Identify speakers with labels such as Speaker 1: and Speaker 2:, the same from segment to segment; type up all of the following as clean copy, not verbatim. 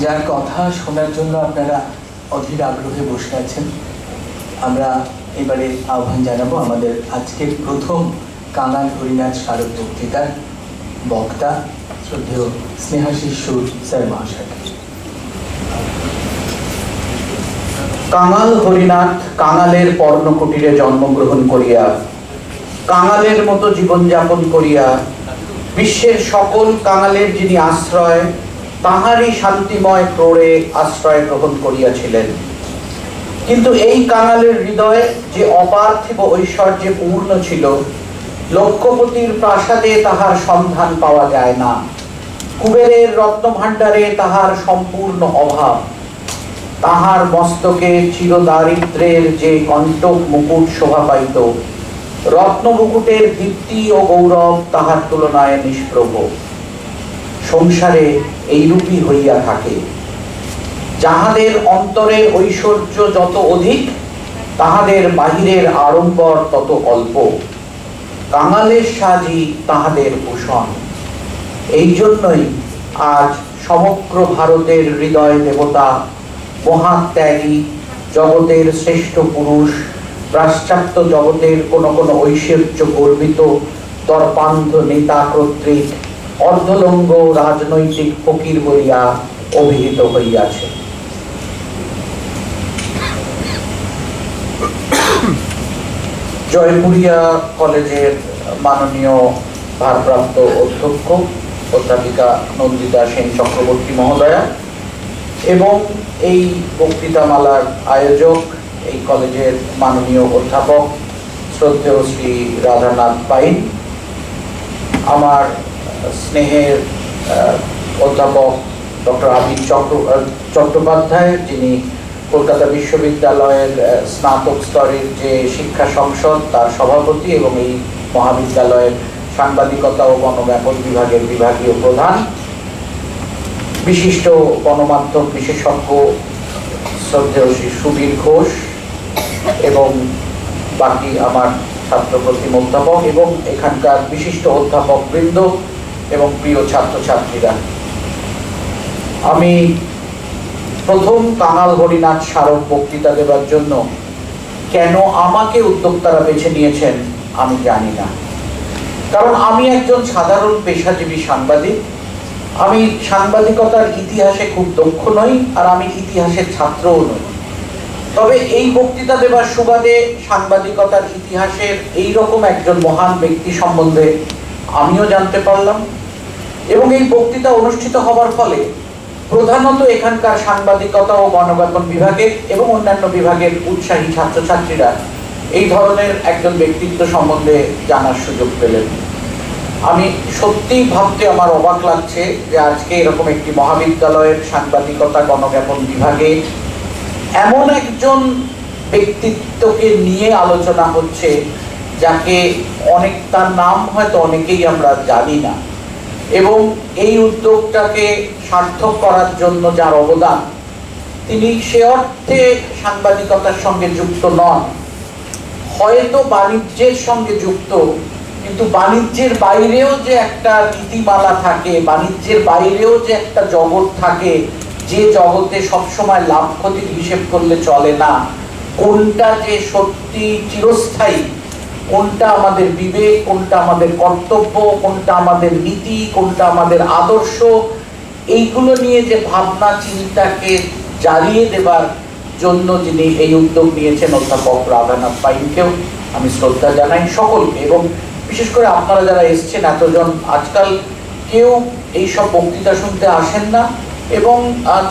Speaker 1: যার কথা শোনার জন্য আপনারা অধীর আগ্রহে বসে আছেন, আমরা এবারে আহ্বান জানাবো আমাদের আজকের প্রথম কাঙাল হরিনাথ স্মারক বক্তৃতার বক্তা শ্রদ্ধেয় স্নেহাশিসুর স্যার মহাশয়কে।
Speaker 2: কাঙাল হরিনাথ কাঙালের পর্ণকুটিরে জন্মগ্রহণ করিয়া কাঙালের মতো জীবনযাপন করিয়া বিশ্বের সকল কাঙালের যিনি আশ্রয়, তাহারই শান্তিময় ক্রোড়ে আশ্রয় গ্রহণ করিয়াছিলেন। কিন্তু এই কাঙালের হৃদয়ে যে অপার্থিব ঐশ্বর্যে পূর্ণ ছিল, লক্ষ্যপতির প্রাসাদে তাহার সন্ধান পাওয়া যায় না, কুবেরের রত্নভাণ্ডারে তাহার সম্পূর্ণ অভাব। তাহার মস্তকে চিরদারিদ্র্যের যে কণ্টক মুকুট শোভা পাইত, রত্ন মুকুটের দীপ্তি ও গৌরব তাহার তুলনায় নিষ্প্রভ। সংসারে এইরূপই হইয়া থাকে, যাহাদের অন্তরের ঐশ্বর্য যত অধিক, তাহাদের বাহিরের আড়ম্বর তত অল্প। কাঙালের সাজই তাহাদের ভূষণ। এই জন্যই আজ সমগ্র ভারতের হৃদয় দেবতা, মহাত্যাগী, জগতের শ্রেষ্ঠ পুরুষ, পাশ্চাত্য জগতের কোন কোন ঐশ্বর্য গর্বিত দর্পান্ধ নেতা কর্তৃক অর্ধলঙ্গ রাজনৈতিক ফকির বলিয়া অভিহিত হইয়াছে। জয়পুরিয়া কলেজের মাননীয় ভারপ্রাপ্ত অধ্যক্ষ অধ্যাপিকা নন্দিতা সেন চক্রবর্তী মহোদয়া এবং এই বক্তৃতামালার আয়োজক এই কলেজের মাননীয় অধ্যাপক শ্রদ্ধেয় শ্রী রাধানাথ পাইন, আমার স্নেহের অধ্যাপক ডক্টর আবির চট্টোপাধ্যায়, যিনি কলকাতা বিশ্ববিদ্যালয়ের স্নাতক স্তরের যে শিক্ষা সংসদ তার সভাপতি এবং এই মহাবিদ্যালয়ের সাংবাদিকতা ও গণব্যাপন বিভাগের বিভাগীয় প্রধান, বিশিষ্ট গণমাধ্যম বিশেষজ্ঞ শ্রদ্ধেয় শ্রী সুবীর ঘোষ এবং বাকি আমার ছাত্র প্রতিম অধ্যাপক এবং এখানকার বিশিষ্ট অধ্যাপক বৃন্দ এবং প্রিয় ছাত্রছাত্রীরা, আমি প্রথম কাঙাল হরিনাথ স্মারক বক্তৃতা দেবার জন্য কেন আমাকে উদ্যোক্তারা বেছে নিয়েছেন আমি জানি না। কারণ আমি একজন সাধারণ পেশাজীবী সাংবাদিক, আমি সাংবাদিকতার ইতিহাসে খুব দক্ষ নই, আর আমি ইতিহাসের ছাত্রও নই। তবে এই বক্তৃতা দেবার সুবাদে সাংবাদিকতার ইতিহাসের এই রকম একজন মহান ব্যক্তি সম্বন্ধে আমিও জানতে পারলাম এবং এই বক্তৃতা অনুষ্ঠিত হবার ফলে প্রধানত এখানকার সাংবাদিকতা ও গণব্যাপন বিভাগের এবং অন্যান্য বিভাগের উৎসাহী ছাত্রছাত্রীরা এই ধরনের একজন ব্যক্তিত্ব সম্বন্ধে জানার সুযোগ পেলেন। আমি সত্যিই ভাবতে আমার অবাক লাগছে যে আজকে এরকম একটি মহাবিদ্যালয়ের সাংবাদিকতা গণব্যাপন বিভাগে এমন একজন ব্যক্তিত্বকে নিয়ে আলোচনা হচ্ছে যাকে তার নাম হয়তো অনেকেই আমরা জানি না, এবং এই উদ্যোগটাকে সার্থক করার জন্য যার অবদান, তিনি সে অর্থে সাংবাদিকতার সঙ্গে যুক্ত নন, হয়তো বাণিজ্যের সঙ্গে যুক্ত, কিন্তু বাণিজ্যের বাইরেও যে একটা নীতিমালা থাকে, বাণিজ্যের বাইরেও যে একটা জগৎ থাকে, যে জগতে সবসময় লাভ ক্ষতির হিসেব করলে চলে না, কোনটা যে সত্যি চিরস্থায়ী, কোনটা আমাদের বিবেক, কোনটা আমাদের কর্তব্য, কোনটা আমাদের নীতি, কোনটা আমাদের আদর্শ, এইগুলো নিয়ে যে ভাবনা চিন্তাকে জ্বালিয়ে দেবার জন্য যিনি এই উদ্যোগ নিয়েছেন অধ্যাপক রাধানাথ পাইনকেও আমি শ্রদ্ধা জানাই, সকলকে। এবং বিশেষ করে আপনারা যারা এসছেন এতজন, আজকাল কেউ এইসব বক্তৃতা শুনতে আসেন না, এবং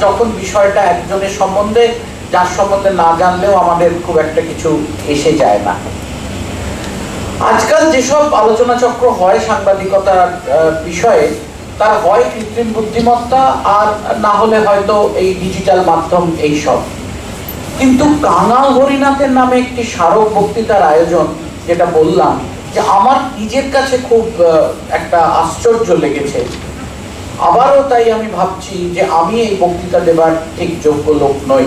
Speaker 2: যখন বিষয়টা একজনের সম্বন্ধে, যার সম্বন্ধে না জানলেও আমাদের খুব একটা কিছু এসে যায় না। আজকাল যেসব আলোচনা চক্র হয় সাংবাদিকতার বিষয়ে, তার হয় কৃত্রিম বুদ্ধিমত্তা, আর না হলে হয়তো এই ডিজিটাল মাধ্যম এইসব। কিন্তু কাঙাল হরিনাথের নামে একটি স্মারক বক্তৃতার আয়োজন, যেটা বললাম যে আমার নিজের কাছে খুব একটা আশ্চর্য লেগেছে। আবারও তাই আমি ভাবছি যে আমি এই বক্তৃতা দেবার ঠিক যোগ্য লোক নই।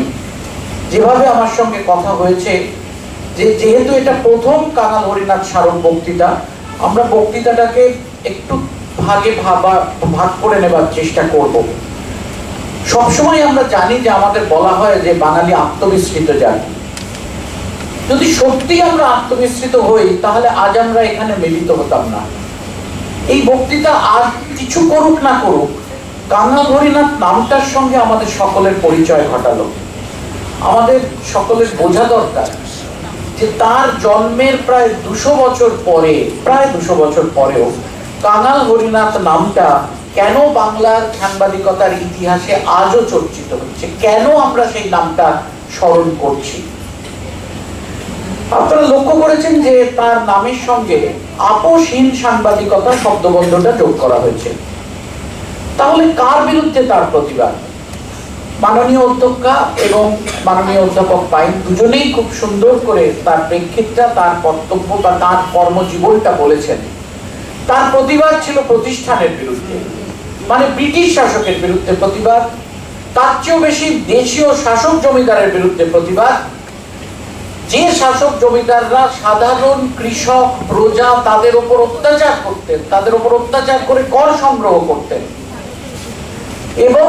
Speaker 2: যেভাবে আমার সঙ্গে কথা হয়েছে, যেহেতু এটা প্রথম কাঙাল হরিনাথ স্মারক বক্তৃতা, আমরা বক্তৃতাটাকে একটু ভাগ করে নেবার চেষ্টা করব। সবসময় আমরা জানি যে আমাদের বলা হয় যে বাঙালি আত্মবিস্মৃত জাতি। যদি সত্যি আমরা আত্মবিস্মৃত হই তাহলে আজ আমরা এখানে মিলিত হতাম না। এই বক্তৃতা আর কিছু করুক না করুক, কাঙাল হরিনাথ নামটার সঙ্গে আমাদের সকলের পরিচয় ঘটালো। আমাদের সকলের বোঝা দরকার যে তার জন্মের প্রায় 200 বছর পরে, প্রায় 200 বছর পরেও কাঙাল হরিনাথ নামটা কেন বাংলার সাংবাদিকতার ইতিহাসে আজও চর্চিত হচ্ছে, কেন আমরা সেই নামটা স্মরণ করছি। আপনারা লক্ষ্য করেছেন যে তার নামের সঙ্গে আপোষহীন সাংবাদিকতা শব্দবন্ধটা যোগ করা হয়েছে। তাহলে কার বিরুদ্ধে তার প্রতিবাদ? মাননীয় অধ্যক্ষা এবং মাননীয় অধ্যাপক পাইন দুজনেই খুব সুন্দর করে তার প্রেক্ষিতটা, তার কর্তব্য বা তার কর্মজীবনটা বলেছেন। তার প্রতিবাদ ছিল প্রতিষ্ঠানের বিরুদ্ধে, মানে ব্রিটিশ শাসকের বিরুদ্ধে প্রতিবাদ, তার চেয়েও বেশি দেশীয় শাসক জমিদারের বিরুদ্ধে প্রতিবাদ, যে শাসক জমিদাররা সাধারণ কৃষক প্রজা তাদের উপর অত্যাচার করতেন, তাদের উপর অত্যাচার করে কর সংগ্রহ করতেন, এবং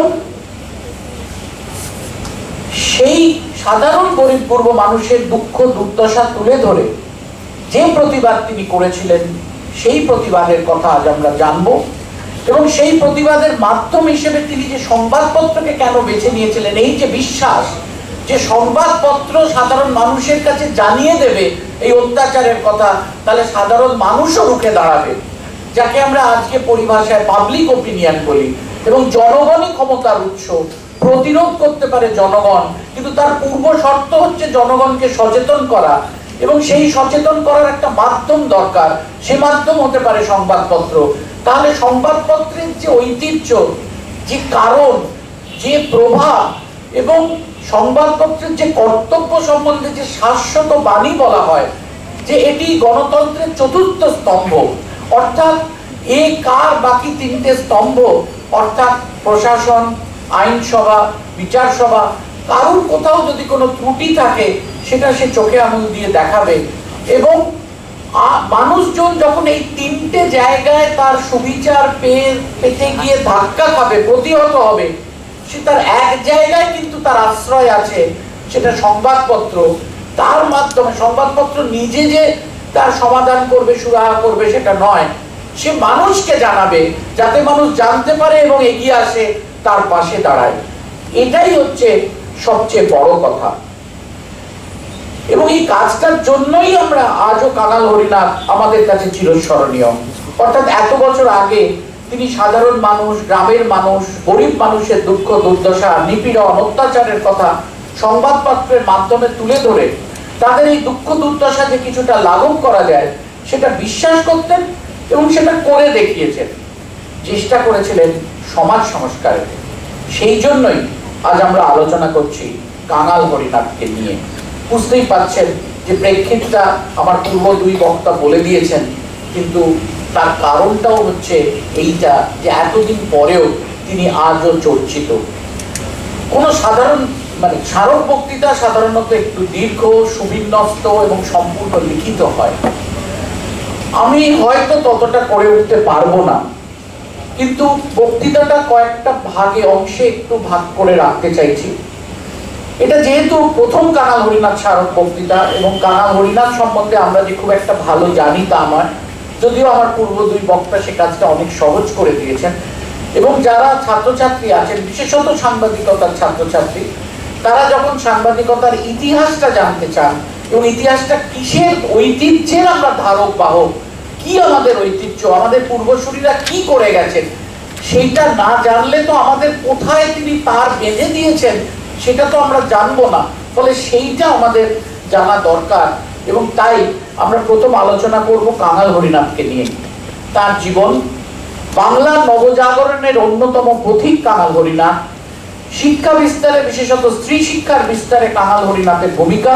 Speaker 2: সেই সাধারণ গরিব পূর্ব মানুষের দুঃখ দুর্দশা তুলে ধরে যে প্রতিবাদ তিনি করেছিলেন, সেই প্রতিবাদের কথা আজ আমরা জানবো। এবং সেই প্রতিবাদের মাধ্যম হিসেবে তিনি যে সংবাদপত্রকে কেন বেছে নিয়েছিলেন, এই যে বিশ্বাস যে সংবাদপত্র সাধারণ মানুষের কাছে জানিয়ে দেবে এই অত্যাচারের কথা, তাহলে সাধারণ মানুষও রুখে দাঁড়াবে, যাকে আমরা আজকে পরিভাষায় পাবলিক ওপিনিয়ন বলি। এবং জনগণই ক্ষমতার উৎস, প্রতিরোধ করতে পারে জনগণ, কিন্তু তার পূর্ব শর্ত হচ্ছে জনগণকে সচেতন করা, এবং সেই সচেতন করার একটা মাধ্যম দরকার। সে মাধ্যম হতে পারে সংবাদপত্র। তাহলে সংবাদপত্রের যে ঐতিহ্য, যে কারণ, যে প্রভাব এবং সংবাদপত্রের যে কর্তব্য সম্বন্ধে যে শাশ্বত বাণী বলা হয় যে এটি গণতন্ত্রের চতুর্থ স্তম্ভ, অর্থাৎ এ কার বাকি তিনটে স্তম্ভ, অর্থাৎ প্রশাসন, আইনসভা, বিচার সভা, কারোর কোথাও যদি কোনো ত্রুটি থাকে সেটা সে চোখে আঙুল দিয়ে দেখাবে। এবং মানুষজন যখন এই তিনটে জায়গায় তার সুবিচার পেতে গিয়ে ধাক্কা খাবে, প্রতিহত হবে, সে তার এক জায়গায় কিন্তু তার আশ্রয় আছে, সেটা সংবাদপত্র। তার মাধ্যমে সংবাদপত্র নিজে যে তার সমাধান করবে, সুরাহা করবে সেটা নয়, সে মানুষকে জানাবে যাতে মানুষ জানতে পারে এবং এগিয়ে আসে, তার পাশে দাঁড়ায়। এটাই হচ্ছে সবচেয়ে বড় কথা। এবং এই কাজটার জন্যই আমরা আজও কাঙাল হরিনাথ আমাদের কাছে চিরস্মরণীয়। অর্থাৎ এত বছর আগে তিনি সাধারণ মানুষ, গ্রামের মানুষ, গরিব মানুষের দুঃখ দুর্দশা, নিপীড়ন, অত্যাচারের কথা সংবাদপত্রের মাধ্যমে তুলে ধরে তাদের এই দুঃখ দুর্দশা যে কিছুটা লাঘব করা যায় সেটা বিশ্বাস করতেন এবং সেটা করে দেখিয়েছেন, চেষ্টা করেছিলেন সমাজ সংস্কারে। সেই জন্যই আজ আমরা আলোচনা করছি কাঙাল হরিনাথকে নিয়ে। বুঝতেই পারছেন যে প্রেক্ষিতটা আমার পূর্ব দুই বক্তা বলে দিয়েছেন, কিন্তু তার কারণটাও হচ্ছে এইটা যে এতদিন পরেও তিনি আজও চর্চিত। কোনো সাধারণ স্মারক বক্তৃতা সাধারণত একটু দীর্ঘ, সুবিন্যস্ত এবং সম্পূর্ণ লিখিত হয়। আমি হয়তো ততটা করে উঠতে পারবো না, কিন্তু বক্তৃতাটা কয়েকটা ভাগে, অংশে একটু ভাগ করে রাখতে চাইছি। এটা যেহেতু প্রথম কাঙাল হরিনাথ স্মারক বক্তৃতা, এবং কাঙাল হরিনাথ সম্বন্ধে আমরা যে খুব একটা ভালো জানি তা নয়, যদিও আমার পূর্ব দুই বক্তা সে কাজটা অনেক সহজ করে দিয়েছেন। এবং যারা ছাত্রছাত্রী আছেন, বিশেষত সাংবাদিকতার ছাত্রছাত্রী, তারা যখন সাংবাদিকতার ইতিহাসটা জানতে চান এবং ইতিহাসটা কিসের ঐতিহ্যের আমরা ধারক বাহক, কি আমাদের ঐতিহ্য, আমাদের পূর্বসূরীরা কি করে গেছেন, সেইটা না জানলে তো আমাদের কোথায় তিনি তার বেঁধে দিয়েছেন সেটা তো আমরা জানবো না। ফলে সেইটা আমাদের জানা দরকার, এবং তাই আমরা প্রথম আলোচনা করব কাঙাল হরিনাথকে নিয়ে। তার জীবন, বাংলার নবজাগরণের অন্যতম পথিক কাঙাল হরিনাথ, শিক্ষা বিস্তারে, বিশেষত স্ত্রী শিক্ষার বিস্তারে কাঙাল হরিনাথের ভূমিকা,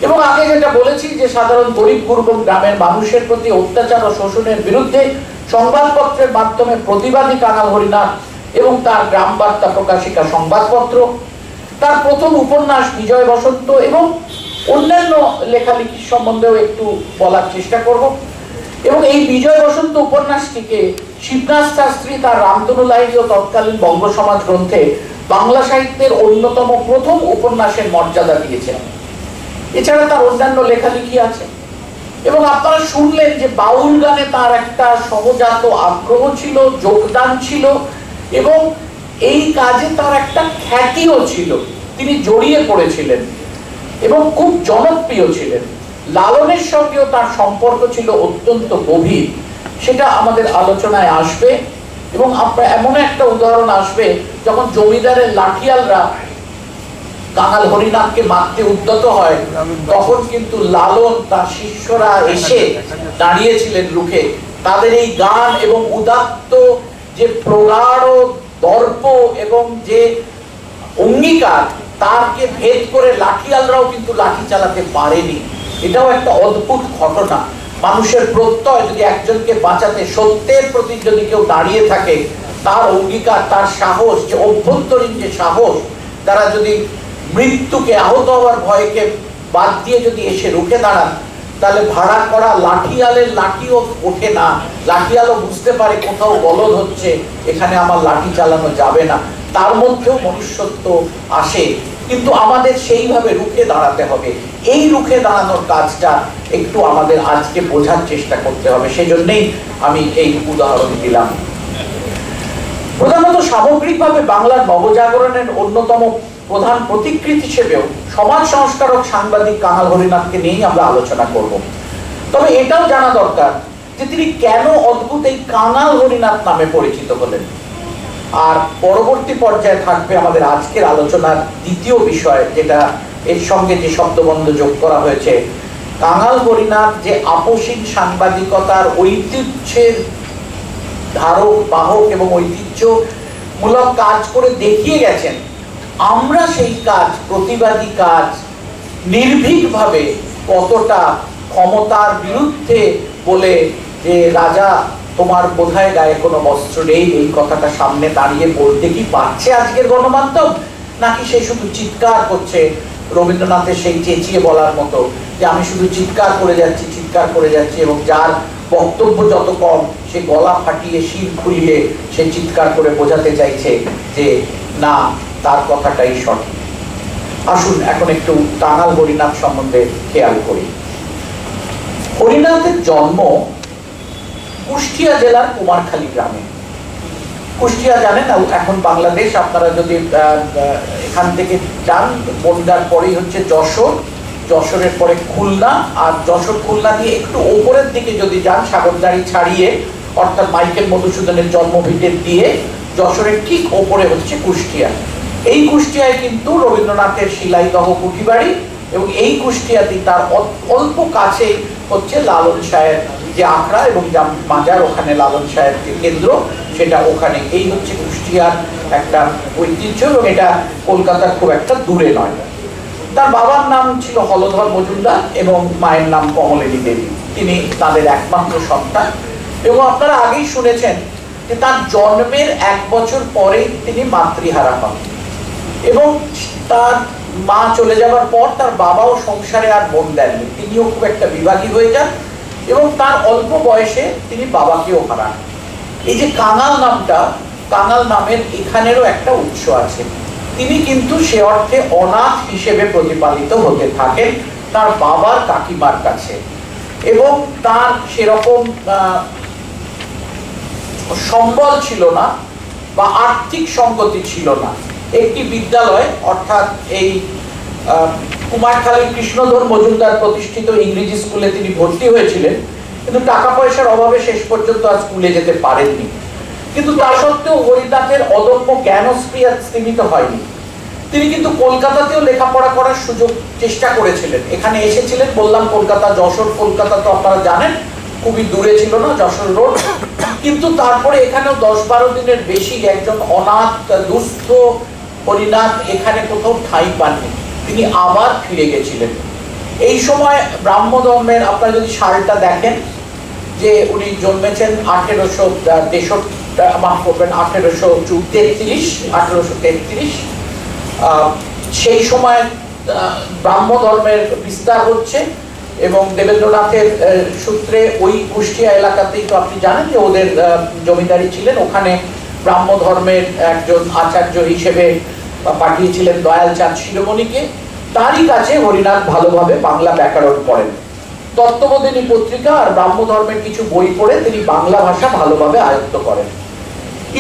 Speaker 2: এবং আগে যেটা বলেছি যে সাধারণ গরিব দুর্গম গ্রামের মানুষের প্রতি অত্যাচার ও শোষণের বিরুদ্ধে সংবাদপত্রের মাধ্যমে প্রতিবাদী কাঙাল হরিনাথ এবং তার গ্রাম বার্তা প্রকাশিকা সংবাদপত্র, তার প্রথম উপন্যাস বিজয় বসন্ত, এবং অন্যান্য লেখালেখি সম্বন্ধেও একটু বলার চেষ্টা করব। এবং এই বিজয় বসন্ত উপন্যাসটিকে শিবনাথ শাস্ত্রী তার রামতনু লাহিড়ী ও তৎকালীন বঙ্গ সমাজ গ্রন্থে বাংলা সাহিত্যের অন্যতম প্রথম উপন্যাসের মর্যাদা দিয়েছেন। এছাড়া তার অন্যান্য লেখালেখি আছে এবং আপনারা শুনলেন যে বাউল গানে তার একটা সহজাত আগ্রহ ছিল, যোগদান ছিল এবং এই কাজে তার একটা খ্যাতিও ছিল। তিনি জড়িয়ে পড়েছিলেন এবং খুব জনপ্রিয় ছিলেন। লালনের সঙ্গেও তার সম্পর্ক ছিল অত্যন্ত গভীর, সেটা আমাদের আলোচনায় আসবে। এবং আপনার এমন একটা উদাহরণ আসবে যখন জমিদারের লাঠিয়ালরা কাঙাল হরিনাথকে মারতে উদ্যত হয়, তখন কিন্তু লালন তার শিষ্যরা এসে দাঁড়িয়েছিলেন রুখে। তাদের এই গান এবং উদাত্ত যে প্রগাঢ় দর্প এবং যে অঙ্গীকার, তারকে ভেদ করে লাঠিয়ালরাও কিন্তু লাঠি চালাতে পারেনি। এটাও একটা অদ্ভুত ঘটনা। মানুষের প্রত্যয় যদি একজনকে বাঁচাতে সত্যের প্রতি যদি কেউ দাঁড়িয়ে থাকে, তার অঙ্গীকার, তার সাহস, যে অভ্যন্তরীণ যে সাহস, তারা যদি মৃত্যুকে, আহত হওয়ার ভয়কে বাদ দিয়ে যদি এসে রুখে দাঁড়ান, তাহলে ভাড়া করা লাঠিয়ালের লাঠিও ওঠে না। লাঠিয়ালও বুঝতে পারে কোথাও গলদ হচ্ছে, এখানে আমার লাঠি চালানো যাবে না। তার মধ্যেও মনুষ্যত্ব আসে, কিন্তু আমাদের সেইভাবে রুখে দাঁড়াতে হবে। এই রুখে দাঁড়ানোর কাজটা একটু আমাদের আজকে বোঝার চেষ্টা করতে হবে, সেই জন্যই আমি এই উদাহরণ দিলাম। প্রধানত সামগ্রিকভাবে বাংলার নবজাগরণের অন্যতম প্রধান প্রতিকৃতি হিসেবেও সমাজ সংস্কারক সাংবাদিক কাঙাল হরিনাথকে নিয়েই আমরা আলোচনা করব। তবে এটাও জানা দরকার যে তিনি কেন অদ্ভুত এই কাঙাল হরিনাথ নামে পরিচিত হলেন। আর পরবর্তী পর্যায়ে থাকবে আমাদের আজকের আলোচনার দ্বিতীয় বিষয়, যেটা এর সঙ্গে যে শব্দবন্ধ যোগ করা হয়েছে। কাঙাল হরিনাথ যে আপসীন সাংবাদিকতার ঐতিহ্যের ধারক বাহক এবং ঐতিহ্যমূলক কাজ করে দেখিয়ে গেছেন, আমরা সেই কাজ, প্রতিবাদী কাজ, নির্ভীকভাবে কতটা ক্ষমতার বিরুদ্ধে বলে যে রাজা তোমার বোধহয় গায়ে কোনো বস্ত্র নেই, এই কথাটা সামনে দাঁড়িয়ে বলতে কি পারছে আজকের গণমাধ্যম, নাকি সে শুধু চিৎকার করছে রবীন্দ্রনাথের সেই চেঁচিয়ে বলার মতো যে আমি শুধু চিৎকার করে যাচ্ছি, চিৎকার করে যাচ্ছি, এবং যার বক্তব্য যত কম সে গলা ফাটিয়ে শির খুলিয়ে সে চিৎকার করে বোঝাতে চাইছে যে না, তার কথাটাই সঠিক। আসুন এখন একটু কাঙাল হরিনাথ সম্বন্ধে খেয়াল করি। হরিনাথের জন্ম কুষ্টিয়া জেলার কুমারখালী গ্রামে। কুষ্টিয়া জানেন এখন বাংলাদেশ, আপনারা যদি এখান থেকে যান বনগাঁর পরেই হচ্ছে যশোর, যশোরের পরে খুলনা, আর যশোর খুলনা দিয়ে একটু ওপরের দিকে যদি যান সাগরদাড়ি ছাড়িয়ে, অর্থাৎ মাইকেল মধুসূদনের জন্মভিটের দিয়ে যশোরের ঠিক ওপরে হচ্ছে কুষ্টিয়া। এই কুষ্টিয়ায় কিন্তু রবীন্দ্রনাথের শিলাইদহ কুঠিবাড়ি, এবং এই কুষ্টিয়াতে তার অল্প কাছে হচ্ছে লালন শাহের যে আখড়া এবং মাজার, ওখানে লালন শাহের যে কেন্দ্র সেটা ওখানে। এই হচ্ছে কুষ্টিয়ার একটা ঐতিহ্য, এবং এটা কলকাতার খুব একটা দূরে নয়। তার বাবার নাম ছিল হলধর মজুমদার এবং মায়ের নাম কমলিনী দেবী। তিনি তাদের একমাত্র সন্তান, এবং আপনারা আগেই শুনেছেন যে তার জন্মের 1 বছর পরেই তিনি মাতৃহারা হন, এবং তার মা চলে যাওয়ার পর তার বাবাও সংসারে আর মন দেননি, তিনিও খুব একটা বিভাগী হয়ে যান, এবং তার অল্প বয়সে তিনি বাবাকেও হারান। এই যে কাঙাল নামটা, কাঙাল নামের এখানেরও একটা উৎস আছে। তিনি কিন্তু সে অর্থে অনাথ হিসেবে প্রতিপালিত হতে থাকেন তার বাবার কাকিমার কাছে, এবং তার সেরকম সম্বল ছিল না বা আর্থিক সঙ্গতি ছিল না। একটি বিদ্যালয়, অর্থাৎ এই কুমারখালীর কৃষ্ণধর মজুমদার প্রতিষ্ঠিত ইংরেজি স্কুলে তিনি ভর্তি হয়েছিলেন, কিন্তু টাকা পয়সার অভাবে শেষ পর্যন্ত আর স্কুলে যেতে পারেননি। কিন্তু তা সত্ত্বেও হরিনাথের অদম্য জ্ঞানস্পৃহা স্তীমিত হয়নি। তিনি কিন্তু কলকাতাতেও লেখাপড়া করার সুযোগ চেষ্টা করেছিলেন। এখানে এসেছিলেন, বললাম কলকাতা, যশোর, কলকাতা তো আপনারা জানেন খুবই দূরে ছিল না, যশোর রোড। কিন্তু তারপরে এখানেও 10-12 দিনের বেশি একজন অনাথ দুস্থ হরিনাথ এখানে কোথাও ঠাঁই পাননি, তিনি আবার ফিরে গেছিলেন। এই সময় ব্রাহ্ম ধর্মের, আপনারা যদি সালটা দেখেন যে উনি জন্মেছেন 1833, সেই সময় ব্রাহ্ম ধর্মের বিস্তার হচ্ছে, এবং দেবেন্দ্রনাথের সূত্রে ওই কুষ্টিয়া এলাকাতেই তো আপনি জানেন যে ওদের জমিদারি ছিলেন, ওখানে ব্রাহ্ম ধর্মের একজন আচার্য হিসেবে পাঠিয়েছিলেন দয়াল চাঁদ শিরোমণিকে। তারই কাছে হরিনাথ ভালোভাবে বাংলা ব্যাকরণ পড়েন। তত্ত্ববোধিনী পত্রিকা আর ব্রাহ্ম ধর্মের কিছু বই পড়ে তিনি বাংলা ভাষা ভালোভাবে আয়ত্ত করেন।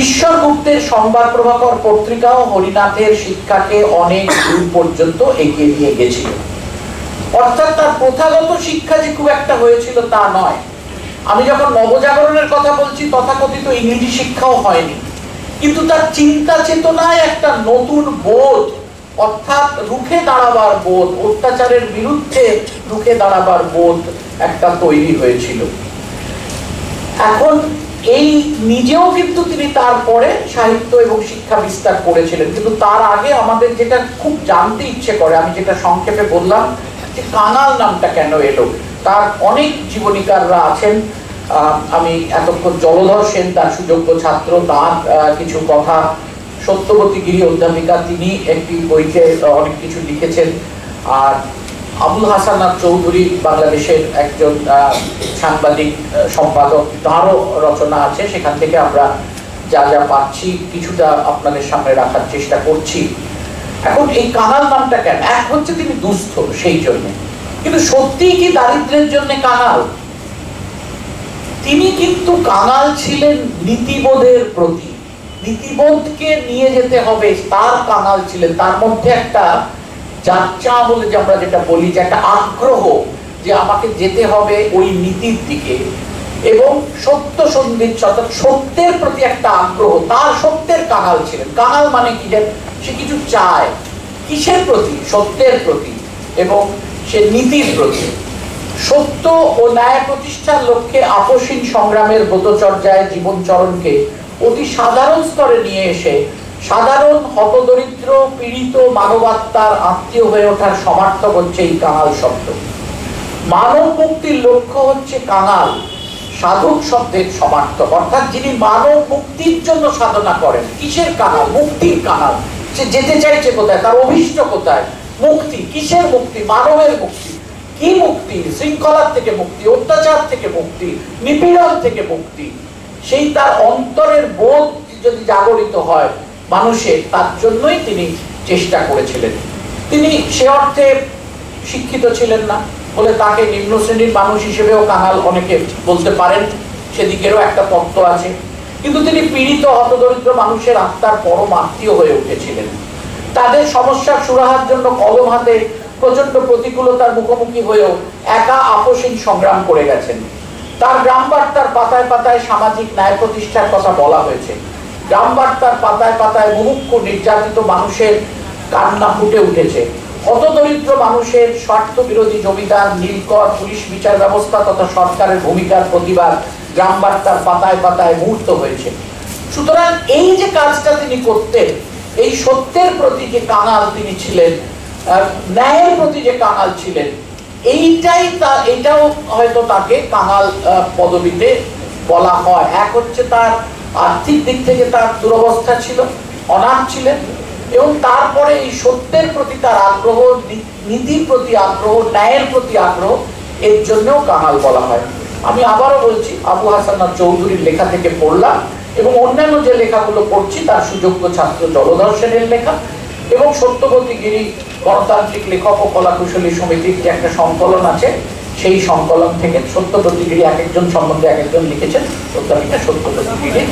Speaker 2: ঈশ্বর গুপ্তের সংবাদ প্রভাকর পত্রিকাও হরিনাথের শিক্ষাকে অনেক দূর পর্যন্ত এগিয়ে নিয়ে গেছিল। অর্থাৎ তার প্রথাগত শিক্ষা যে খুব একটা হয়েছিল তা নয়। আমি যখন নবজাগরণের কথা বলছি তথাকথিত ইংরেজি শিক্ষাও হয়নি, কিন্তু তার চিন্তা চেতনায় একটা নতুন বোধ, অর্থাৎ রুখে দাঁড়াবার বোধ, অত্যাচারের বিরুদ্ধে রুখে দাঁড়াবার বোধ একটা তৈরি হয়েছিল। এখন এই নিজেও কিন্তু তিনি তারপরে সাহিত্য এবং শিক্ষা বিস্তার করেছিলেন, কিন্তু তার আগে আমাদের যেটা খুব জানতে ইচ্ছে করে, আমি যেটা সংক্ষেপে বললাম যে কাঙাল নামটা কেন এলো। তার অনেক জীবনীকাররা আছেন, আমি এতক্ষণ জলধর সেন তার সুযোগ্য ছাত্র, তার কিছু কথা, সত্যবতী গিরি অধ্যাপিকা তিনি একটি বইতে অনেক কিছু লিখেছেন, আর আবুল হাসান চৌধুরী বাংলাদেশের একজন সাংবাদিক সম্পাদক, তারও রচনা আছে। সেখান থেকে আমরা যা যা পাচ্ছি কিছুটা আপনাদের সামনে রাখার চেষ্টা করছি। এখন এই কাঙাল নামটা কেন? এক হচ্ছে তিনি দুস্থ সেই জন্য, কিন্তু সত্যিই কি দারিদ্র্যের জন্য কাঙাল? তিনি কিন্তু কাঙাল ছিলেন নীতিবোধের প্রতি, নীতিবোধকে নিয়ে যেতে হবে, তার কাঙাল ছিলেন। তার মধ্যে একটা যাচ্চা বলে যে আমরা যেটা বলি, যে একটা আগ্রহ যে আমাকে যেতে হবে ওই নীতির দিকে, এবং সত্য সন্ধিৎস অর্থাৎ সত্যের প্রতি একটা আগ্রহ, তার সত্যের কাঙাল ছিলেন। কাঙাল মানে কি? যে সে কিছু চায়, কিসের প্রতি? সত্যের প্রতি এবং সে নীতির প্রতি। সত্য ও ন্যায় প্রতিষ্ঠার লক্ষ্যে আপসীন সংগ্রামের ব্রতচর্যায় জীবনচরণকে অতি সাধারণ স্তরে নিয়ে এসে সাধারণ হতদরিদ্র পীড়িত মানবাত্মার আত্মীয় হয়ে ওঠার সমার্থক হচ্ছে এই কাঙাল শব্দ। মানব মুক্তির লক্ষ্য হচ্ছে কাঙাল, সাধক শব্দের সমার্থক, অর্থাৎ যিনি মানব মুক্তির জন্য সাধনা করেন। কিসের কাঙাল? মুক্তির কাঙাল। সে যেতে চাইছে কোথায়? তার অভিষ্ট কোথায়? মুক্তি। কিসের মুক্তি? মানবের মুক্তি। কি মুক্তি? শৃঙ্খলার থেকে মুক্তি, অত্যাচার থেকে মুক্তি, নিপীড়ন থেকে মুক্তি। সেই তার অন্তরের বোধ যদি জাগরিত হয় মানুষের, তার জন্যই তিনি চেষ্টা করেছিলেন। তিনি সে অর্থে শিক্ষিত ছিলেন না বলে তাকে নিম্ন শ্রেণীর মানুষ হিসেবেও কাঙাল অনেকে বলতে পারেন, সেদিকেরও একটা তত্ত্ব আছে। কিন্তু তিনি পীড়িত হতদরিদ্র মানুষের আত্মার পরম আত্মীয় হয়ে উঠেছিলেন। তাদের সমস্যার সুরাহার জন্য কলম হাতে প্রচন্ড প্রতিকূলতার মুখোমুখি হয়েও একা আপসীন সংগ্রাম করে গেছেন। তার গ্রাম বার্তার পাতায় পাতায় সামাজিক ন্যায় প্রতিষ্ঠার কথা বলা হয়েছে। গ্রাম বার্তার পাতায় পাতায় মুমুক্ষু নির্যাতিত মানুষের কান্না ফুটে উঠেছে। হতদরিদ্র মানুষের স্বার্থ বিরোধী জমিদার, নীলকর, পুলিশ বিচার ব্যবস্থা তথা সরকারের ভূমিকার প্রতিবাদ গ্রাম বার্তার পাতায় পাতায় মুহূর্ত হয়েছে। সুতরাং এই যে কাজটা তিনি করতেন, এই সত্যের প্রতি যে কাঙাল তিনি ছিলেন, ন্যায়ের প্রতি যে কাঙাল ছিলেন, এটাও হয়তো তাকে কাঙাল পদবিতে বলা হয়। এক হচ্ছে তার আর্থিক দিক থেকে তার দুরবস্থা ছিল, অনাথ ছিলেন, এবং তারপরে এই সত্যের প্রতি তার আগ্রহ, নীতির প্রতি আগ্রহ, ন্যায়ের প্রতি আগ্রহ, এর জন্যও কাঙাল বলা হয়। আমি আবারও বলছি, আবু হাসান চৌধুরীর লেখা থেকে পড়লাম এবং অন্যান্য যে লেখাগুলো পড়ছি তার সুযোগ্য ছাত্র জলধর সেনের লেখা, এবং সত্যবতী গিরি গণতান্ত্রিক লেখক ও কলাকুশলী সমিতির যে একটা সংকলন আছে, সেই সংকলন থেকে সত্যবতী গিরি এক একজন সম্বন্ধে এক একজন লিখেছেন, অধ্যাপিকা সত্যবতী গিরির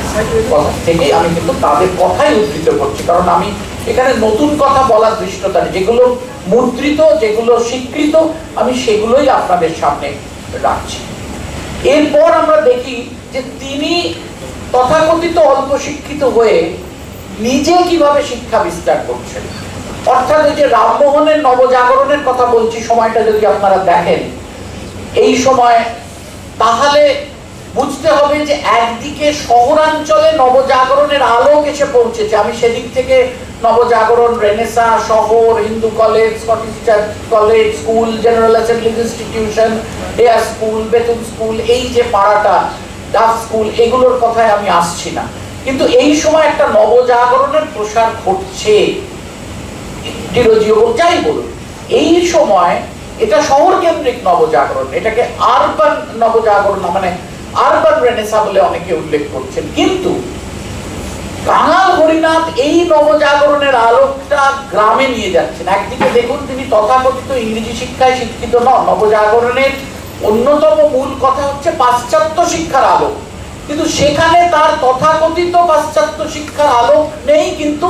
Speaker 2: কথা থেকে আমি কিন্তু তাদের কথাই উদ্ধৃত করছি, কারণ আমি এখানে নতুন কথা বলার দৃষ্টতা নেই। যেগুলো মুদ্রিত, যেগুলো স্বীকৃত, আমি সেগুলোই আপনাদের সামনে রাখছি। এরপর আমরা দেখি যে তিনি তথাকথিত অল্প শিক্ষিত হয়ে নিজে কিভাবে শিক্ষা বিস্তার করছেন। অর্থাৎ ওই যে রামমোহনের নবজাগরণের কথা বলছি, সময়টা যদি আপনারা দেখেন এই সময়, তাহলে বুঝতে হবে যে একদিকে শহরাঞ্চলে নবজাগরণের আলোক এসে পৌঁছেছে। আমি সেদিক থেকে নবজাগরণ, রেনেসা, শহর, Hindu college, Scottish Church College, school, General Assemblies Institution, Hare school, Bethune school, এই যে পাড়াটা, ডাফ স্কুল, এগুলোর কথায় আমি আসছি না। কিন্তু এই সময় একটা নবজাগরণের প্রসার ঘটছে, যাই বলুন, এই সময় এটা শহর কেন্দ্রিক নবজাগরণ, এটাকে আরবান নবজাগরণ মানে আরবান রেনেসা বলে অনেকে উল্লেখ করছেন। কিন্তু কাঙাল হরিনাথ এই নবজাগরণের আলোকটা গ্রামে নিয়ে যাচ্ছেন। একদিকে দেখুন তিনি তথাকথিত ইংরেজি শিক্ষায় শিক্ষিত নন, নবজাগরণের অন্যতম মূল কথা হচ্ছে পাশ্চাত্য শিক্ষার আলোক, কিন্তু সেখানে তার তথাকথিত পাশ্চাত্য শিক্ষার আলোক নেই, কিন্তু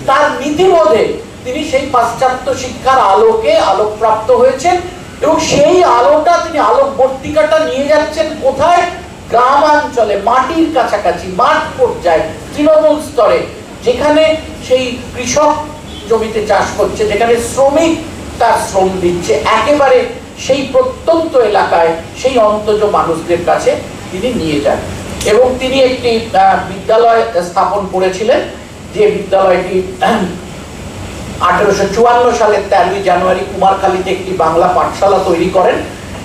Speaker 2: তার নীতিবোধে তিনি সেই পাশ্চাত্য শিক্ষার আলোকে আলোকপ্রাপ্ত হয়েছেন এবং সেই আলোটা তিনি আলোকবর্তিকাটা নিয়ে যাচ্ছেন কোথায়? গ্রামাঞ্চলে, মাটির কাছাকাছি, মাঠ পর্যায়ে, তৃণমূল স্তরে, যেখানে সেই কৃষক জমিতে চাষ করছে, যেখানে শ্রমিক তার শ্রম দিচ্ছে, একেবারে সেই প্রত্যন্ত এলাকায় সেই অন্তজ মানুষদের কাছে তিনি নিয়ে যান। এবং তিনি একটি বিদ্যালয় স্থাপন করেছিলেন, যে বিদ্যালয়টি 1854 সালের 13 জানুয়ারি কুমারখালীতে একটি বাংলা পাঠশালা তৈরি করেন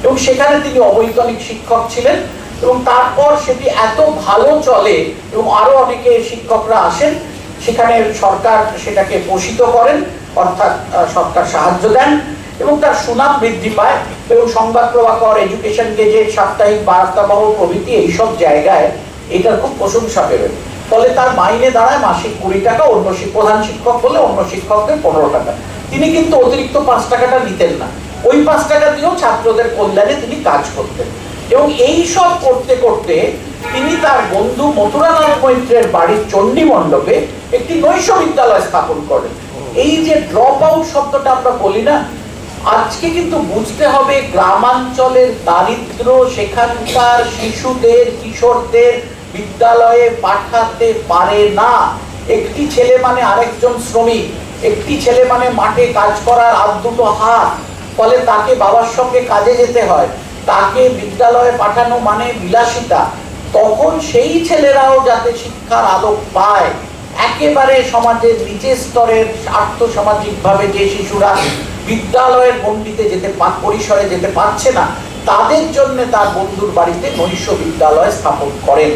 Speaker 2: এবং সেখানে তিনি অবৈতনিক শিক্ষক ছিলেন। এবং তারপর সেটি এত ভালো চলে এবং আরো অনেকে শিক্ষকরা আসেন, সেখানে সরকার সেটাকে পোষিত করেন, অর্থাৎ সরকার সাহায্য দেন এবং তার সুনাম বৃদ্ধি পায় এবং সংবাদ প্রভাকর, এডুকেশন গেজেট, সাপ্তাহিক বার্তাবহ প্রভৃতি এইসব জায়গায় এটার খুব প্রশংসা পেলেন। ফলে তার মাইনে দাঁড়ায় মাসিক 20 টাকা, অন্য প্রধান শিক্ষক হলে অন্য শিক্ষকদের 15 টাকা। তিনি কিন্তু অতিরিক্ত 5 টাকাটা নিতেন না, ওই 5 টাকা দিয়েও ছাত্রদের কল্যাণে তিনি কাজ করতেন। এবং এই সব করতে করতে তিনি তার বন্ধু মথুরানাথ মৈত্রের বাড়ির চণ্ডী মণ্ডপে একটি নৈশ বিদ্যালয় স্থাপন করেন। এই যে ড্রপ আউট শব্দটা আমরা বলি না, আজকে কিন্তু বুঝতে হবে গ্রামাঞ্চলের দারিদ্র সেখানকার শিশুদের, কিশোরদের বিদ্যালয়ে পাঠাতে পারে না। একটি ছেলে মানে আরেকজন শ্রমিক, একটি ছেলে মানে মাঠে কাজ করার আর দুটো হাত, ফলে তাকে বাবার সঙ্গে কাজে যেতে হয়, তাকে বিদ্যালয়ে পাঠানো মানে বিলাসিতা। তখন সেই ছেলেরাও যাতে শিক্ষার আলোক পায়, একেবারে সমাজের নিচের স্তরের আর্থসামাজিকভাবে যে শিশুরা বিদ্যালয়ের গণ্ডিতে যেতে পরিসরে যেতে পারছে না, তাদের জন্য তার বন্ধুর বাড়িতে নৈশ বিদ্যালয় স্থাপন করেন।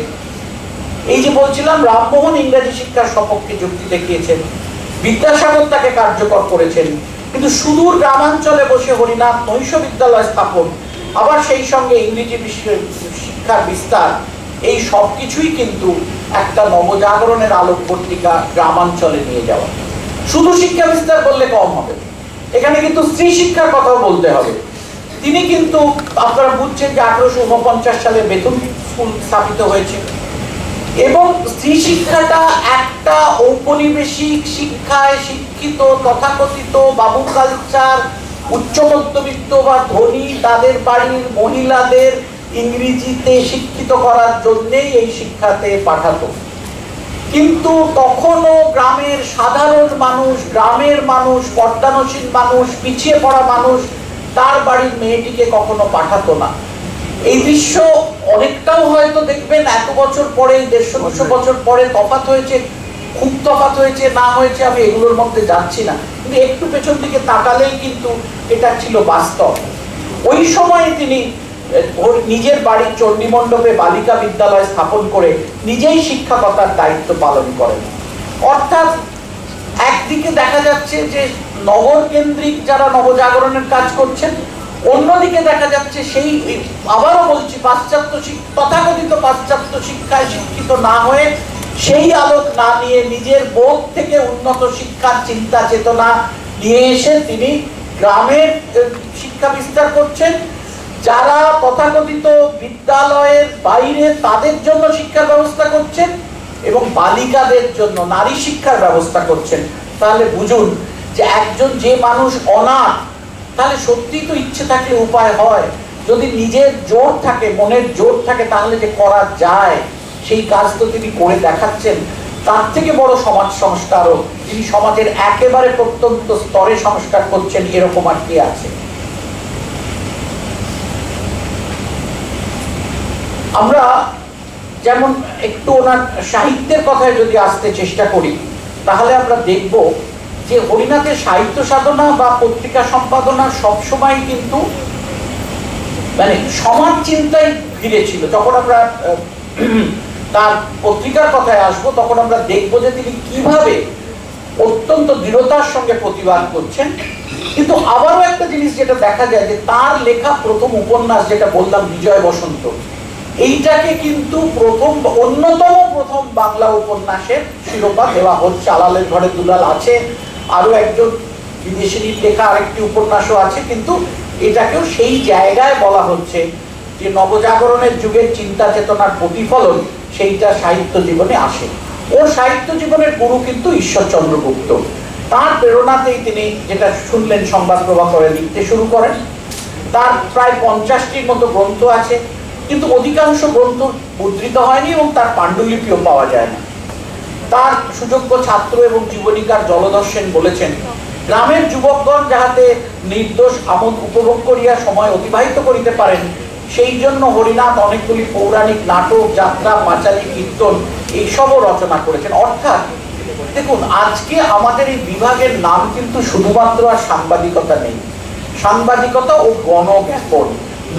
Speaker 2: এই যে বলছিলাম, রামমোহন ইংরেজি শিক্ষার সপক্ষে যুক্তি দেখিয়েছেন, বিদ্যাসাগর তাকে কার্যকর করেছেন, কিন্তু সুদূর গ্রামাঞ্চলে বসে হরিনাথ নৈশ বিদ্যালয় স্থাপন, আবার সেই সঙ্গে ইংরেজি শিক্ষার বিস্তার, এই সব কিছুই কিন্তু একটা নবজাগরণের আলোকবর্তিকা গ্রামাঞ্চলে নিয়ে যাওয়া। শুধু শিক্ষা বিস্তার করলে কম হবে, এখানে কিন্তু স্ত্রী শিক্ষার কথাও বলতে হবে। তিনি কিন্তু, আপনারা বুঝছেন যে 1849 সালে বেতন স্কুল স্থাপিত হয়েছে এবং স্ত্রী শিক্ষাটা একটা ঔপনিবেশিক শিক্ষায় শিক্ষিত তথাকথিত বাবু কালচার, উচ্চ মধ্যবিত্ত বা ধনী তাদের বাড়ির মহিলাদের ইংরেজিতে শিক্ষিত করার জন্যই এই শিক্ষাতে পাঠাতো। কিন্তু তখনও গ্রামের সাধারণ মানুষ, গ্রামের মানুষ, পর্দানসীন মানুষ, পিছিয়ে পড়া মানুষ তার বাড়ির মেয়েটিকে কখনো পাঠাতো না। এই দৃশ্য অনেকটাও হয়তো দেখবেন এত বছর পরে, 150-200 বছর পরে তফাৎ হয়েছে, খুব তফাৎ হয়েছে না হয়েছে আমি এগুলোর মধ্যে যাচ্ছি না, কিন্তু একটু পেছন দিকে তাকালেই কিন্তু এটা ছিল বাস্তব। ওই সময়ে তিনি নিজের বাড়ির চণ্ডী মণ্ডপে বালিকা বিদ্যালয় স্থাপন করে নিজেই শিক্ষকতার দায়িত্ব পালন করেন। অর্থাৎ একদিকে দেখা যাচ্ছে যে নগর কেন্দ্রিক যারা নবজাগরণের কাজ করছেন, অন্যদিকে দেখা যাচ্ছে সেই, আবারও বলছি, পাশ্চাত্য তথাকথিত পাশ্চাত্য শিক্ষায় শিক্ষিত না হয়ে, সেই আলোক না নিয়ে নিজের বোধ থেকে উন্নত শিক্ষার চিন্তা চেতনা নিয়ে এসে তিনি গ্রামের শিক্ষা বিস্তার করছেন। যারা তথাকথিত বিদ্যালয়ের বাইরে তাদের জন্য শিক্ষার ব্যবস্থা করছেন এবং বালিকাদের জন্য নারী শিক্ষার ব্যবস্থা করছেন। তাহলে বুঝুন যে একজন যে মানুষ অনাথ, তাহলে সত্যিই তো ইচ্ছে থাকলে উপায় হয়, যদি নিজের জোর থাকে, মনের জোর থাকে, তাহলে যে করা যায় সেই কাজ তো তিনি করে দেখাচ্ছেন। তার থেকে বড় সমাজ সংস্কারও তিনি সমাজের একেবারে প্রত্যন্ত স্তরে সংস্কার করছেন, এরকম আর কি আছে? আমরা যেমন একটু ওনার সাহিত্যের কথায় যদি আসতে চেষ্টা করি, তাহলে আমরা দেখব যে হরিনাথের সাহিত্য সাধনা বা পত্রিকা সম্পাদনা সবসময় কিন্তু মানে সমাজ চিন্তায় ঘিরে ছিল। যখন আমরা তার পত্রিকার কথায় আসবো, তখন আমরা দেখবো যে তিনি কিভাবে অত্যন্ত দৃঢ়তার সঙ্গে প্রতিবাদ করছেন। কিন্তু আবারও একটা জিনিস যেটা দেখা যায়, যে তার লেখা প্রথম উপন্যাস যেটা বললাম বিজয় বসন্ত, এইটাকে কিন্তু অন্যতম প্রথম বাংলা উপন্যাসের শিরোপা দেওয়া হচ্ছে। আলালের ঘরে দুলাল আছে, আরো একজন বিদেশিনীর লেখা আরেকটি উপন্যাসও আছে, কিন্তু এটাকেও সেই জায়গায় বলা হচ্ছে যে নবজাগরণের যুগের চিন্তা চেতনার প্রতিফলন সেইটা সাহিত্য জীবনে আসে। ওর সাহিত্য জীবনের গুরু কিন্তু ঈশ্বরচন্দ্র গুপ্ত। তার প্রেরণাতেই তিনি, যেটা শুনলেন, সংবাদ প্রভাকরে লিখতে শুরু করেন। তার প্রায় 50টির মতো গ্রন্থ আছে, কিন্তু অধিকাংশ গ্রন্থ মুদ্রিত হয়নি এবং তার পাণ্ডুলিপিও পাওয়া যায় না। তার সুযোগ্য ছাত্র এবং জীবনীকার জলধর সেন বলেছেন, গ্রামের যুবকগণ যাহাতে নির্দোষ আমোদ উপভোগ করিয়া সময় অতিবাহিত করিতে পারেন, সেই জন্য হরিনাথ অনেকগুলি পৌরাণিক নাটক, যাত্রা, পাঁচালী, কীর্তন এইসবও রচনা করেছেন। অর্থাৎ দেখুন, আজকে আমাদের এই বিভাগের নাম কিন্তু শুধুমাত্র আর সাংবাদিকতা নেই, সাংবাদিকতা ও গণজ্ঞাপন,